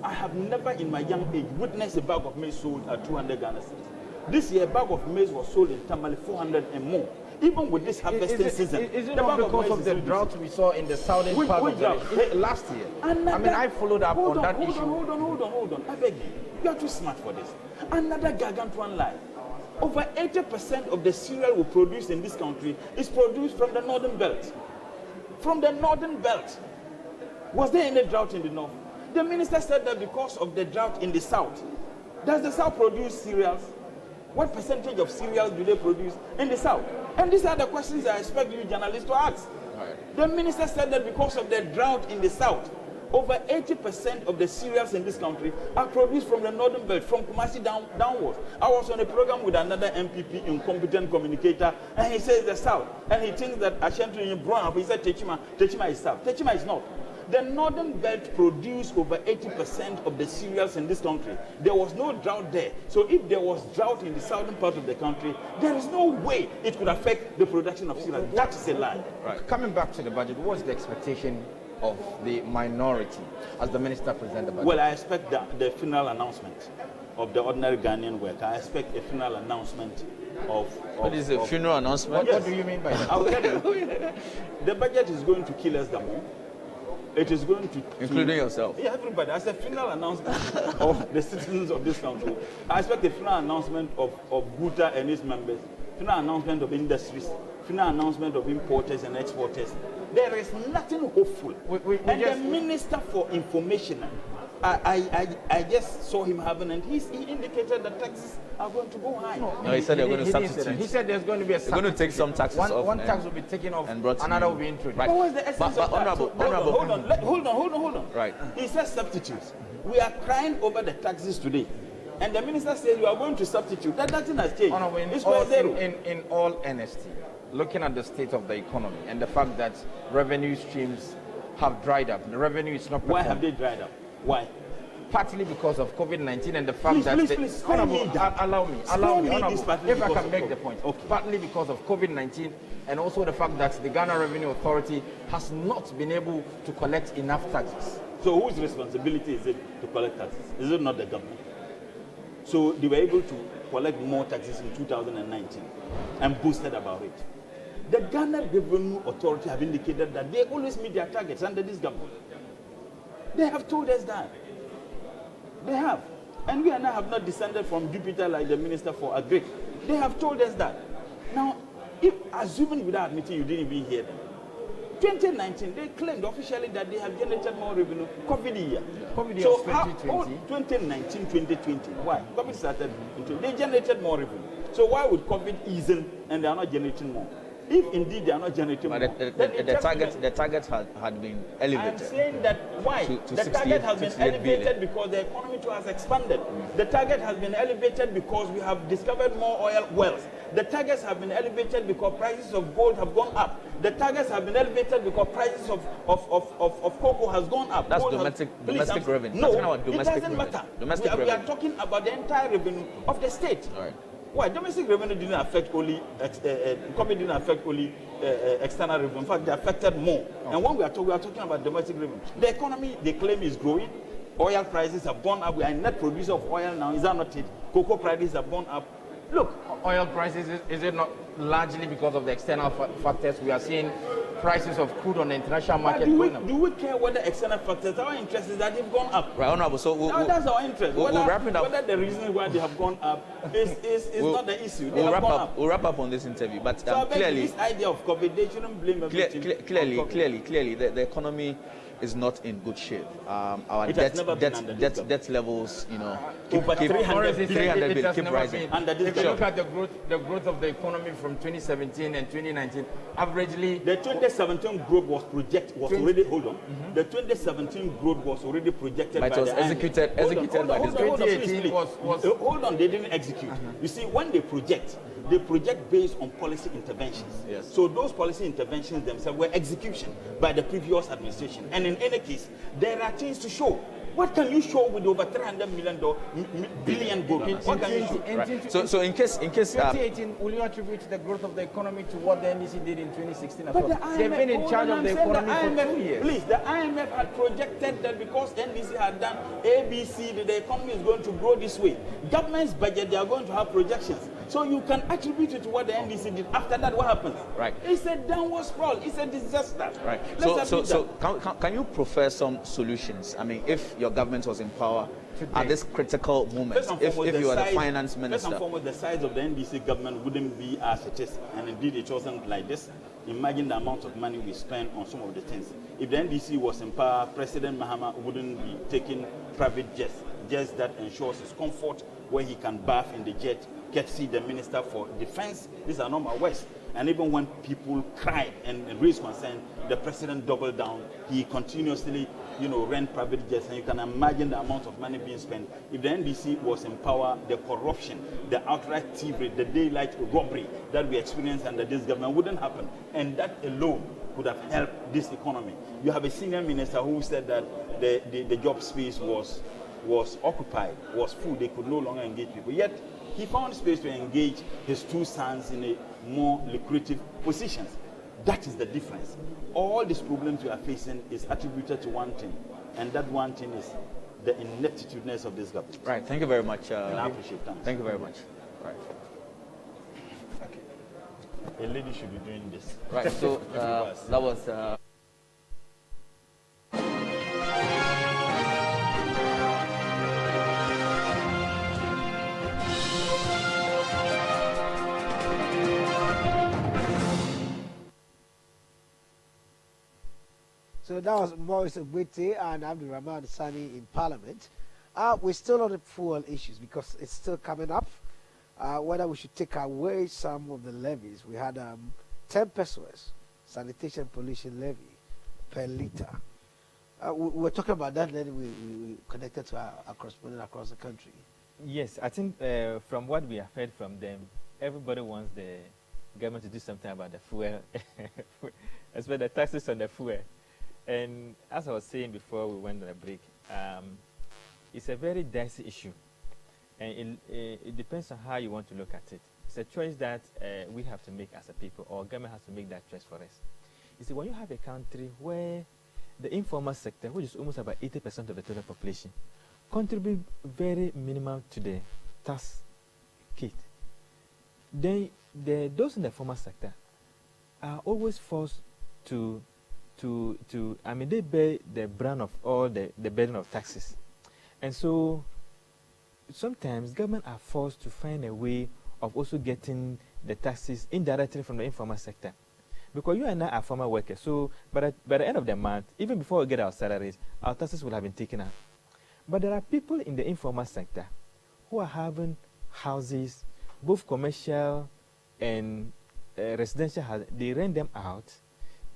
I have never in my young age witnessed a bag of maize sold at 200 Ghana cedis. This year, a bag of maize was sold in Tamale 400 and more. Even with this harvesting season. Is it not because of the drought we saw in the southern part of the last year? I followed up on that issue. Hold on. I beg you. You are too smart for this. Another gargantuan lie. Over 80% of the cereal we produce in this country is produced from the northern belt. From the northern belt. Was there any drought in the north? The minister said that because of the drought in the south. Does the south produce cereals? What percentage of cereals do they produce in the south? And these are the questions I expect you journalists to ask. Right. The minister said that because of the drought in the south, over 80% of the cereals in this country are produced from the northern belt, from Kumasi downwards. I was on a program with another MPP, incompetent communicator, and he says the south. And he thinks that Ashanti in Brown, he said Techima is south. Techima is not. The northern belt produced over 80% of the cereals in this country. There was no drought there. So if there was drought in the southern part of the country, there is no way it could affect the production of cereals. That is a lie. Right. Coming back to the budget, what's the expectation of the minority as the minister presents the budget? Well, I expect the final announcement of the ordinary Ghanaian worker. I expect a final announcement of what is a funeral announcement? What do you mean by that? I'll tell you. The budget is going to kill us the more. It is going to... Including yourself? Yeah, everybody. As a final announcement of the citizens of this country, I expect a final announcement of Guta and his members final announcement of industries, final announcement of importers and exporters. There is nothing hopeful. And the Minister for Information, I just saw him having, and he indicated that taxes are going to go high. No, he said they're going to substitute. He said there's going to be a they're going to take some taxes off. One tax will be taken off, and another will be introduced. Right. But what's the essence of that? Hold on. Right. He says substitutes. We are crying over the taxes today. And the minister says you are going to substitute. That nothing has changed. In all honesty, looking at the state of the economy and the fact that revenue streams have dried up, the revenue is not performing. Why have they dried up? Why? Partly because of COVID-19 and the fact that... Please, allow me, if I can make the point. Okay. Partly because of COVID-19 and also the fact that the Ghana Revenue Authority has not been able to collect enough taxes. So whose responsibility is it to collect taxes? Is it not the government? So they were able to collect more taxes in 2019 and boasted about it. The Ghana Revenue Authority have indicated that they always meet their targets under this government. They have told us that. They have. And we and I have not descended from Jupiter like the Minister for Agri. They have told us that. Now, if assuming without admitting you didn't even hear them, 2019, they claimed officially that they have generated more revenue. COVID year. COVID year So 2020. 2019, 2020. Why? COVID started. They generated more revenue. So why would COVID ease in and they are not generating more? If indeed they are not generating more, the target had been elevated. I'm saying that why? The target has been elevated because the economy too has expanded. The target has been elevated because we have discovered more oil wells. The targets have been elevated because prices of gold have gone up. The targets have been elevated because prices of cocoa has gone up. That's domestic revenue. No, it doesn't matter. We are talking about the entire revenue of the state. All right. Why? Domestic revenue didn't affect only, COVID didn't affect only external revenue. In fact, they affected more. Okay. And when we are talking about domestic revenue, the economy, they claim, is growing. Oil prices have gone up. We are a net producer of oil now. Is that not it? Cocoa prices have gone up. Look, oil prices, is it not largely because of the external factors? We are seeing prices of crude on the international market going up. Do we care whether external factors? Our interest is that they've gone up. Right, Honorable. So that's our interest. We'll wrap it up. Whether the reason why they have gone up is not the issue. We'll wrap up on this interview. But so clearly, this idea of COVID, they shouldn't blame everything. Clearly, the economy is not in good shape. Our debt levels, keep rising. If you look at the growth of the economy from 2017 and 2019, averagely the 2017 growth was already. Hold on. The 2017 growth was already projected, but it was executed by this. 2018 was. Hold on, they didn't execute. You see, when they project based on policy interventions. Yes. So those policy interventions themselves were execution by the previous administration. And in any case, there are things to show. What can you show with over $300 billion gold? What can you show? Right. So in case 2018, will you attribute the growth of the economy to what the NDC did in 2016 as well? They've been in charge of the economy for 2 years. Please, the IMF had projected that because NDC had done ABC, that the economy is going to grow this way. Government's budget, they are going to have projections. So you can attribute it to what the NDC did. After that, what happens? Right. It's a downward sprawl. It's a disaster. Right. So can you proffer some solutions? I mean, if your government was in power at this critical moment, if you are the finance minister. First and foremost, the size of the NDC government wouldn't be as it is. And indeed, it wasn't like this. Imagine the amount of money we spend on some of the things. If the NDC was in power, President Mahama wouldn't be taking private jets that ensures his comfort, where he can bath in the jet, see the Minister for Defense. These are not my words. And even when people cried and raised concern, the president doubled down. He continuously, rent private jets, and you can imagine the amount of money being spent. If the NDC was in power, the corruption, the outright thievery, the daylight robbery that we experienced under this government wouldn't happen. And that alone could have helped this economy. You have a senior minister who said that the job space was occupied, was full. They could no longer engage people. Yet, he found space to engage his two sons in a more lucrative positions. That is the difference. All these problems we are facing is attributed to one thing, and that one thing is the ineptitudeness of this government. Right. Thank you very much. And I appreciate that. Thank you very much. Right. Okay. A lady should be doing this. Right. So that was. So that was Maurice Ogwete and Abdul Rahman Sani in Parliament. We're still on the fuel issues because it's still coming up. Whether we should take away some of the levies. We had 10 pesos sanitation pollution levy per litre. We were talking about that, then we connected to our correspondent across the country. Yes, I think from what we have heard from them, everybody wants the government to do something about the fuel, especially the taxes on the fuel. And as I was saying before we went on a break, it's a very dicey issue. And it depends on how you want to look at it. It's a choice that we have to make as a people, or government has to make that choice for us. You see, when you have a country where the informal sector, which is almost about 80% of the total population, contribute very minimal to the tax kit, then those in the formal sector are always forced to I mean, they bear the brunt of all the burden of taxes. And so sometimes government are forced to find a way of also getting the taxes indirectly from the informal sector. Because you and I are formal workers, so by the end of the month, even before we get our salaries, our taxes will have been taken out. But there are people in the informal sector who are having houses, both commercial and residential houses. They rent them out,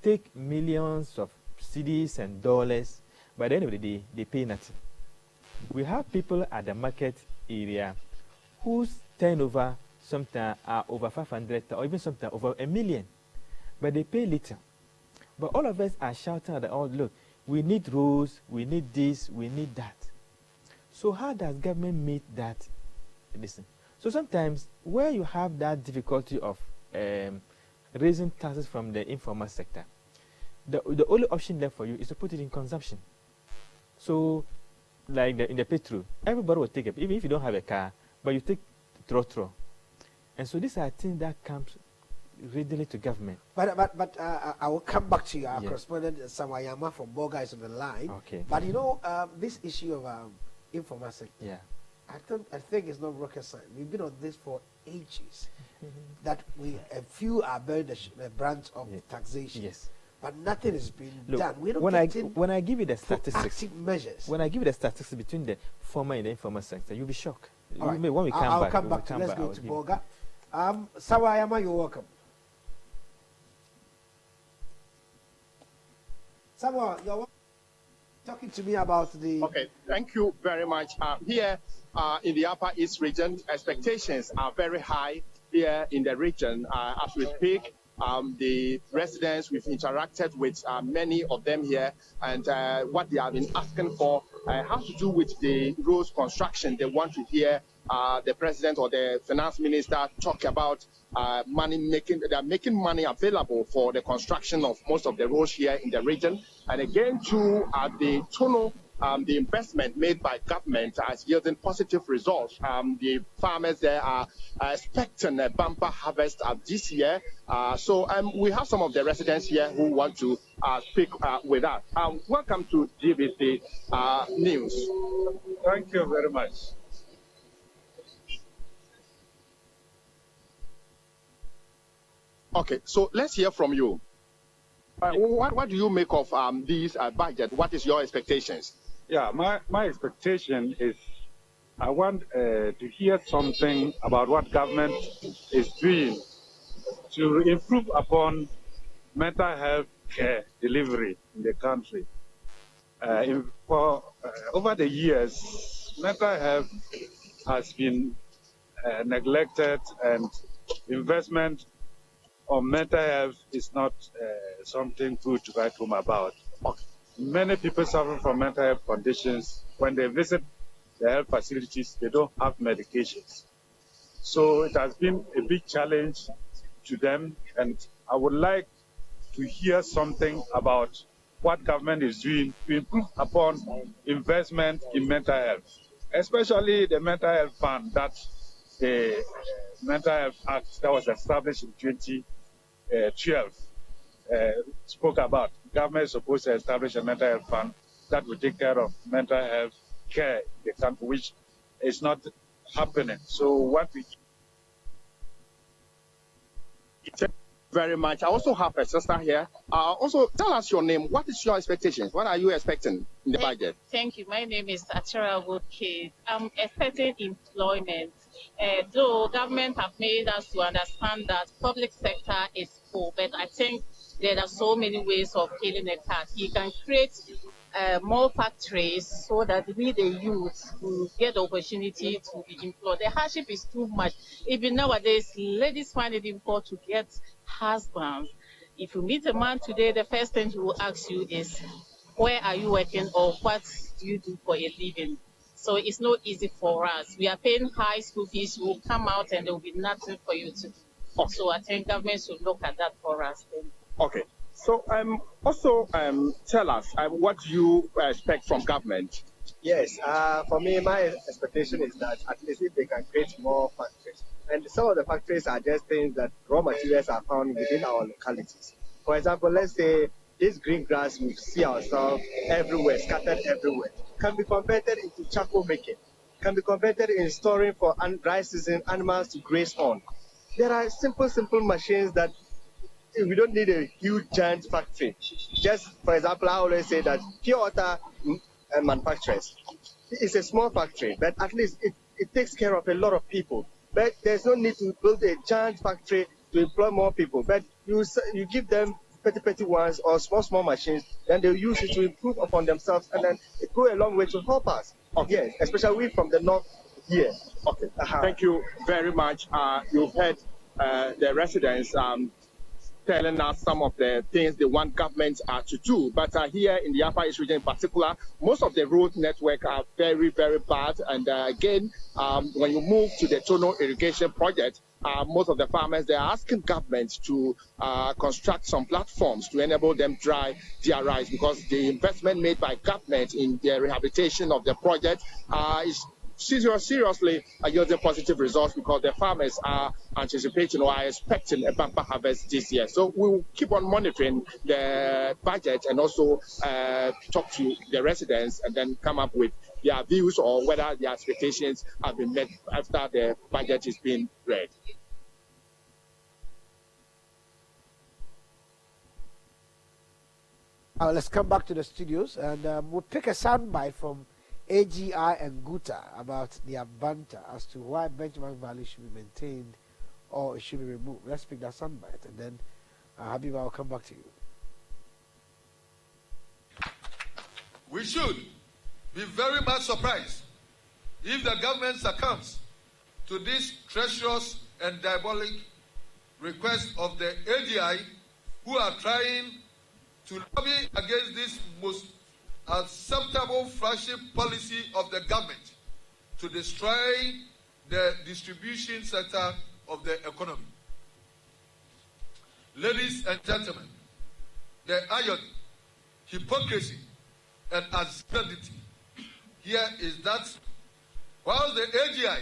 take millions of cedis and dollars. By the end of the day, they pay nothing. We have people at the market area whose turnover sometimes are over 500 or even sometimes over 1 million, but they pay little. But all of us are shouting at the all, look, we need roads, we need this, we need that. So how does government meet that? Listen. So sometimes where you have that difficulty of raising taxes from the informal sector, the only option left for you is to put it in consumption. So like in the petrol, everybody will take it, even if you don't have a car, but you take trotro. And so these are things that comes readily to government. But I will come back to you. Our correspondent Sawayama from Boga is on the line. Okay. But you know, this issue of informal sector, yeah, I think it's not rocket science. We've been on this for ages. That a few are bearing the brunt of taxation. Yes. But nothing is being Look, done. We don't when I give you the statistics, active measures. When I give you the statistics between the formal and the informal sector, you'll be shocked. All right. When we come I'll come back. Let's go to Boga. Sawayama, you're welcome. Sawa, you're talking to me about the... Okay, thank you very much. Here in the Upper East region, expectations are very high here in the region. As we speak, the residents, we've interacted with many of them here, and what they have been asking for has to do with the roads construction. They want to hear the president or the finance minister talk about they're making money available for the construction of most of the roads here in the region. And again, too, the tunnel, the investment made by government is yielding positive results. The farmers there are expecting a bumper harvest this year. So we have some of the residents here who want to speak with us. Welcome to GBC News. Thank you very much. Okay, so let's hear from you. What do you make of these budget? What is your expectations? Yeah, my expectation is I want to hear something about what government is doing to improve upon mental health care delivery in the country. Over the years, mental health has been neglected, and investment on mental health is not something good to write home about. Many people suffer from mental health conditions. When they visit the health facilities, they don't have medications. So it has been a big challenge to them, and I would like to hear something about what government is doing to improve upon investment in mental health, especially the mental health fund that the Mental Health Act that was established in 2012 spoke about. Government is supposed to establish a mental health fund that will take care of mental health care in the country, which is not happening. So what we very much. I also have a sister here. Also, tell us your name. What is your expectations? What are you expecting in the budget? Thank you. My name is Achara Woodcase. I'm expecting employment. Though government have made us to understand that public sector is full, but I think there are so many ways of killing a cat. You can create more factories so that we, the youth, will get the opportunity to be employed. The hardship is too much. Even nowadays, ladies find it difficult to get husbands. If you meet a man today, the first thing he will ask you is, where are you working or what do you do for a living? So it's not easy for us. We are paying high school fees. You will come out and there will be nothing for you to do. Okay. So I think government should look at that for us then. Okay. So also tell us what you expect from government. Yes, for me, my expectation is that at least if they can create more factories. And some of the factories are just things that raw materials are found within our localities. For example, let's say this green grass we see ourselves everywhere, scattered everywhere, can be converted into charcoal making, can be converted in storing for dry season animals to graze on. There are simple machines that we don't need a huge giant factory. Just, for example, I always say that pure water manufacturers, it's a small factory, but at least it takes care of a lot of people. But there's no need to build a giant factory to employ more people. But you give them petty ones or small machines, then they'll use it to improve upon themselves, and then it go a long way to help us. Okay. Yes, especially we from the north here. Okay. Thank you very much. You've heard the residents telling us some of the things they want government to do. But here in the Upper East region in particular, most of the road network are very, very bad. And again, when you move to the Tono irrigation project, most of the farmers, they're asking government to construct some platforms to enable them dry their rice, because the investment made by government in the rehabilitation of the project is seriously yielding positive results, because the farmers are anticipating or are expecting a bumper harvest this year. So we'll keep on monitoring the budget and also talk to the residents and then come up with their views or whether their expectations have been met after the budget is being read. Let's come back to the studios and we'll pick a soundbite from AGI and Guta about their banter as to why benchmark value should be maintained or it should be removed. Let's pick that soundbite and then Habiba will come back to you. We should be very much surprised if the government succumbs to this treacherous and diabolic request of the AGI, who are trying to lobby against this most acceptable flagship policy of the government to destroy the distribution sector of the economy. Ladies and gentlemen, the irony, hypocrisy, and absurdity here is that while the AGI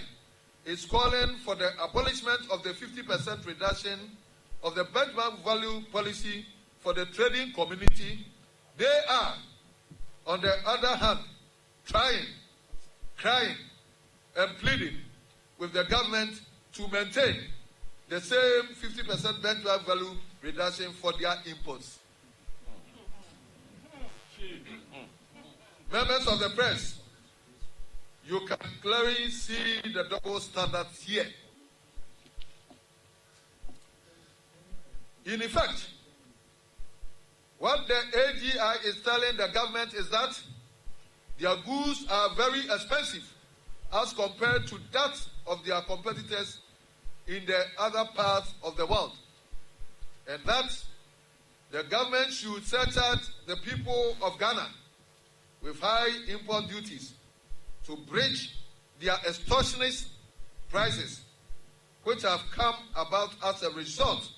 is calling for the abolishment of the 50% reduction of the benchmark value policy for the trading community, they are, on the other hand, trying, crying, and pleading with the government to maintain the same 50% benchmark value reduction for their imports. Members of the press, you can clearly see the double standards here. In effect, what the AGI is telling the government is that their goods are very expensive as compared to that of their competitors in the other parts of the world, and that the government should surcharge the people of Ghana with high import duties to bridge their extortionist prices, which have come about as a result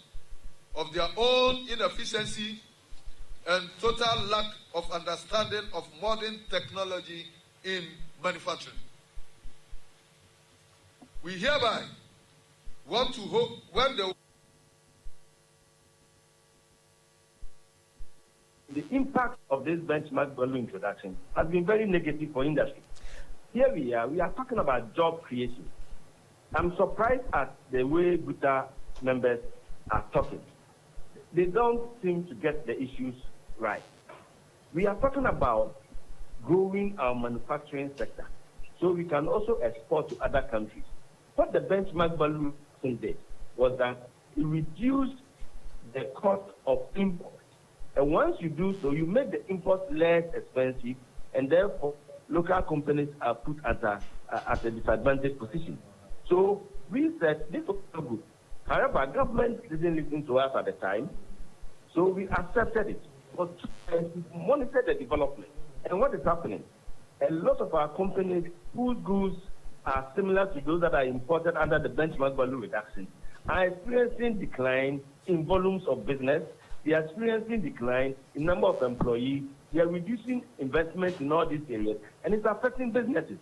of their own inefficiency and total lack of understanding of modern technology in manufacturing. We hereby want to hope when the impact of this benchmark value introduction has been very negative for industry. Here we are talking about job creation. I'm surprised at the way Guta members are talking. they don't seem to get the issues right. We are talking about growing our manufacturing sector so we can also export to other countries. What the benchmark value did was that it reduced the cost of import. And once you do so, you make the import less expensive, and therefore local companies are put at a disadvantaged position. So we said this was so good. However, government didn't listen to us at the time, so we accepted it. But monitor the development. And what is happening? A lot of our companies whose goods are similar to those that are imported under the benchmark value reduction are experiencing decline in volumes of business. They are experiencing decline in number of employees. They are reducing investment in all these areas, and it's affecting businesses.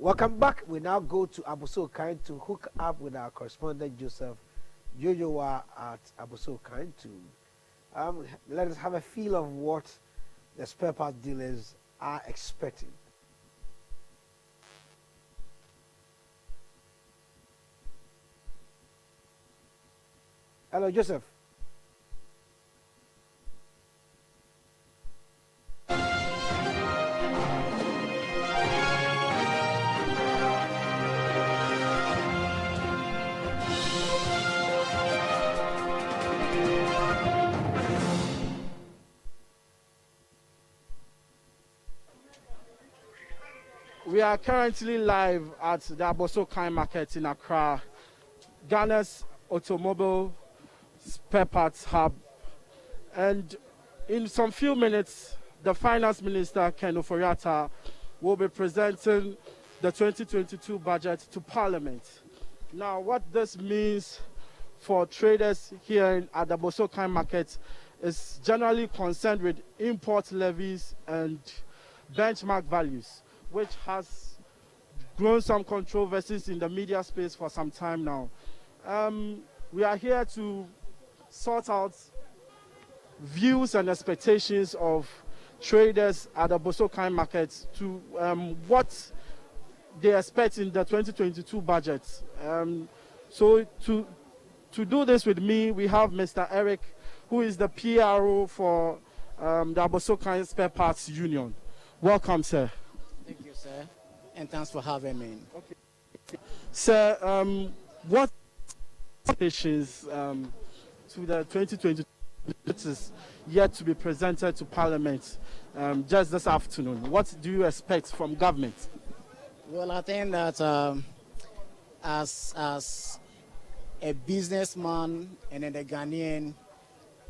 Welcome back. We now go to Abossey-Okai to hook up with our correspondent Joseph Yoyowa at Abossey-Okai to let us have a feel of what the spare part dealers are expecting. Hello, Joseph. We are currently live at the Abossey-Okai market in Accra, Ghana's automobile spare parts hub. And in some few minutes, the Finance Minister, Ken Ofori-Atta, will be presenting the 2022 budget to Parliament. Now, what this means for traders here at the Abossey-Okai market is generally concerned with import levies and benchmark values, which has grown some controversies in the media space for some time now. We are here to sort out views and expectations of traders at the Abossey-Okai market to what they expect in the 2022 budget. So to do this with me, we have Mr. Eric, who is the PRO for the Abossey-Okai Spare Parts Union. Welcome, sir. Thank you, sir, and thanks for having me. Okay. Sir, what expectations to the 2022 budget is yet to be presented to Parliament just this afternoon? What do you expect from government? Well, I think that as a businessman and a Ghanaian,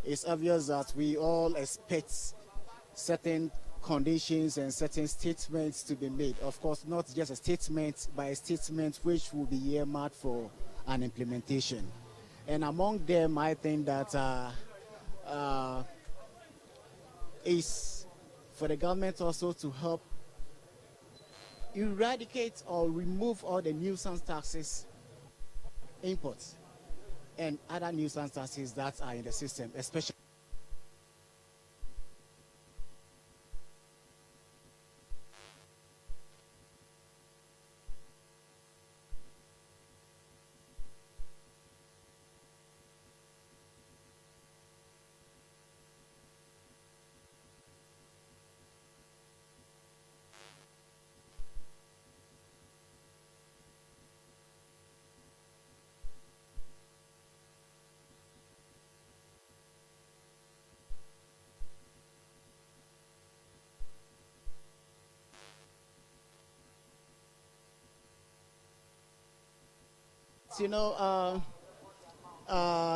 it's obvious that we all expect certain conditions and certain statements to be made. Of course, not just a statement, but a statement which will be earmarked for an implementation. And among them, I think that is for the government also to help eradicate or remove all the nuisance taxes, imports, and other nuisance taxes that are in the system, especially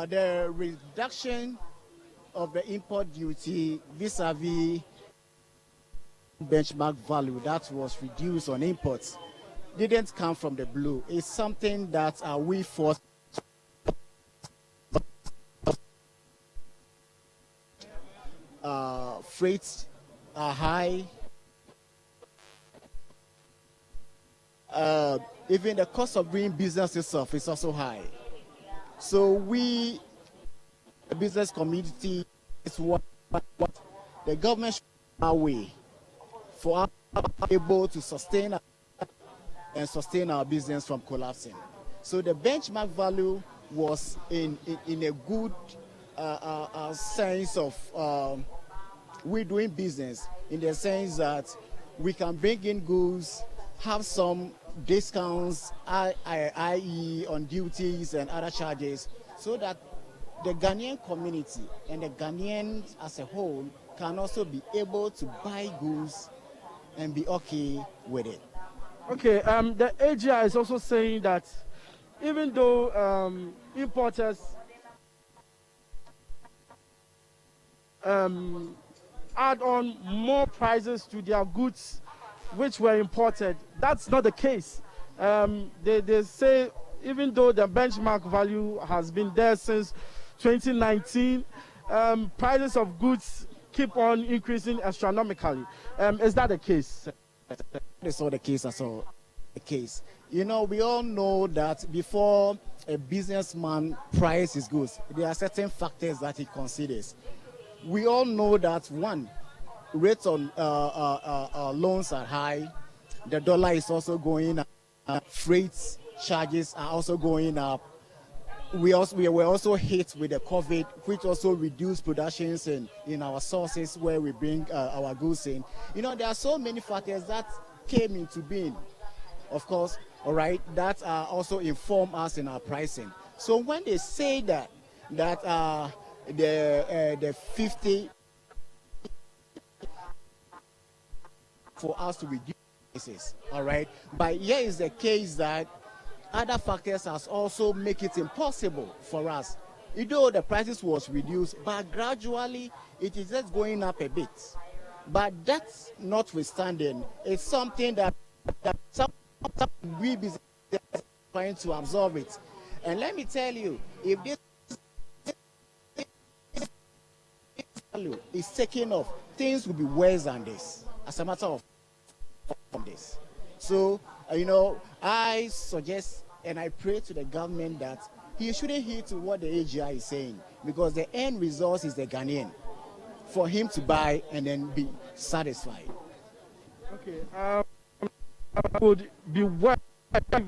the reduction of the import duty vis-a-vis benchmark value that was reduced on imports didn't come from the blue. It's something that we forced. Freights are high. even the cost of doing business itself is also high. So we, the business community, is what the government should our way for us to be able to sustain our business from collapsing. So the benchmark value was in a good sense of we doing business, in the sense that we can bring in goods, have some discounts, i.e. on duties and other charges, so that the Ghanaian community and the Ghanaians as a whole can also be able to buy goods and be okay with it. Okay, the AGI is also saying that even though importers add on more prices to their goods which were imported, that's not the case. They say even though the benchmark value has been there since 2019, prices of goods keep on increasing astronomically. Is that the case? That's not the case at all. The case. You know, we all know that before a businessman prices his goods, there are certain factors that he considers. We all know that one, rates on loans are high. The dollar is also going up. Freight charges are also going up. We were also hit with the COVID, which also reduced productions in our sources where we bring our goods in. You know, there are so many factors that came into being, of course, all right, that also inform us in our pricing. So when they say that the 50 for us to reduce prices, all right, but here is the case that other factors has also make it impossible for us. Although the prices was reduced, but gradually it is just going up a bit. But that's notwithstanding, it's something that some we business are trying to absorb it. And let me tell you, if this value is taken off, things will be worse than this. As a matter of this. So, you know, I suggest and I pray to the government that he shouldn't hear to what the AGI is saying, because the end result is the Ghanaian, for him to buy and then be satisfied. Okay, would be well if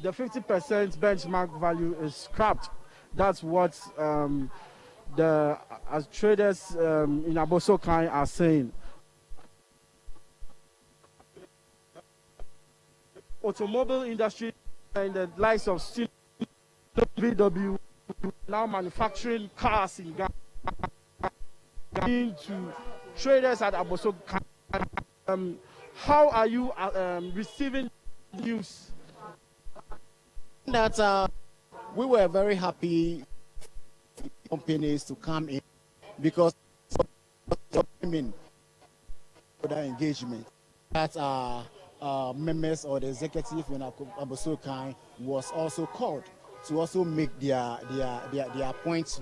the 50% benchmark value is scrapped. That's what as traders in Abosokai are saying. Automobile industry and the likes of steel, VW, now manufacturing cars in Ghana, to traders at Abosokai. How are you receiving news? That we were very happy companies to come in, because of that engagement that members or the executive in Abosokai was also called to also make their points.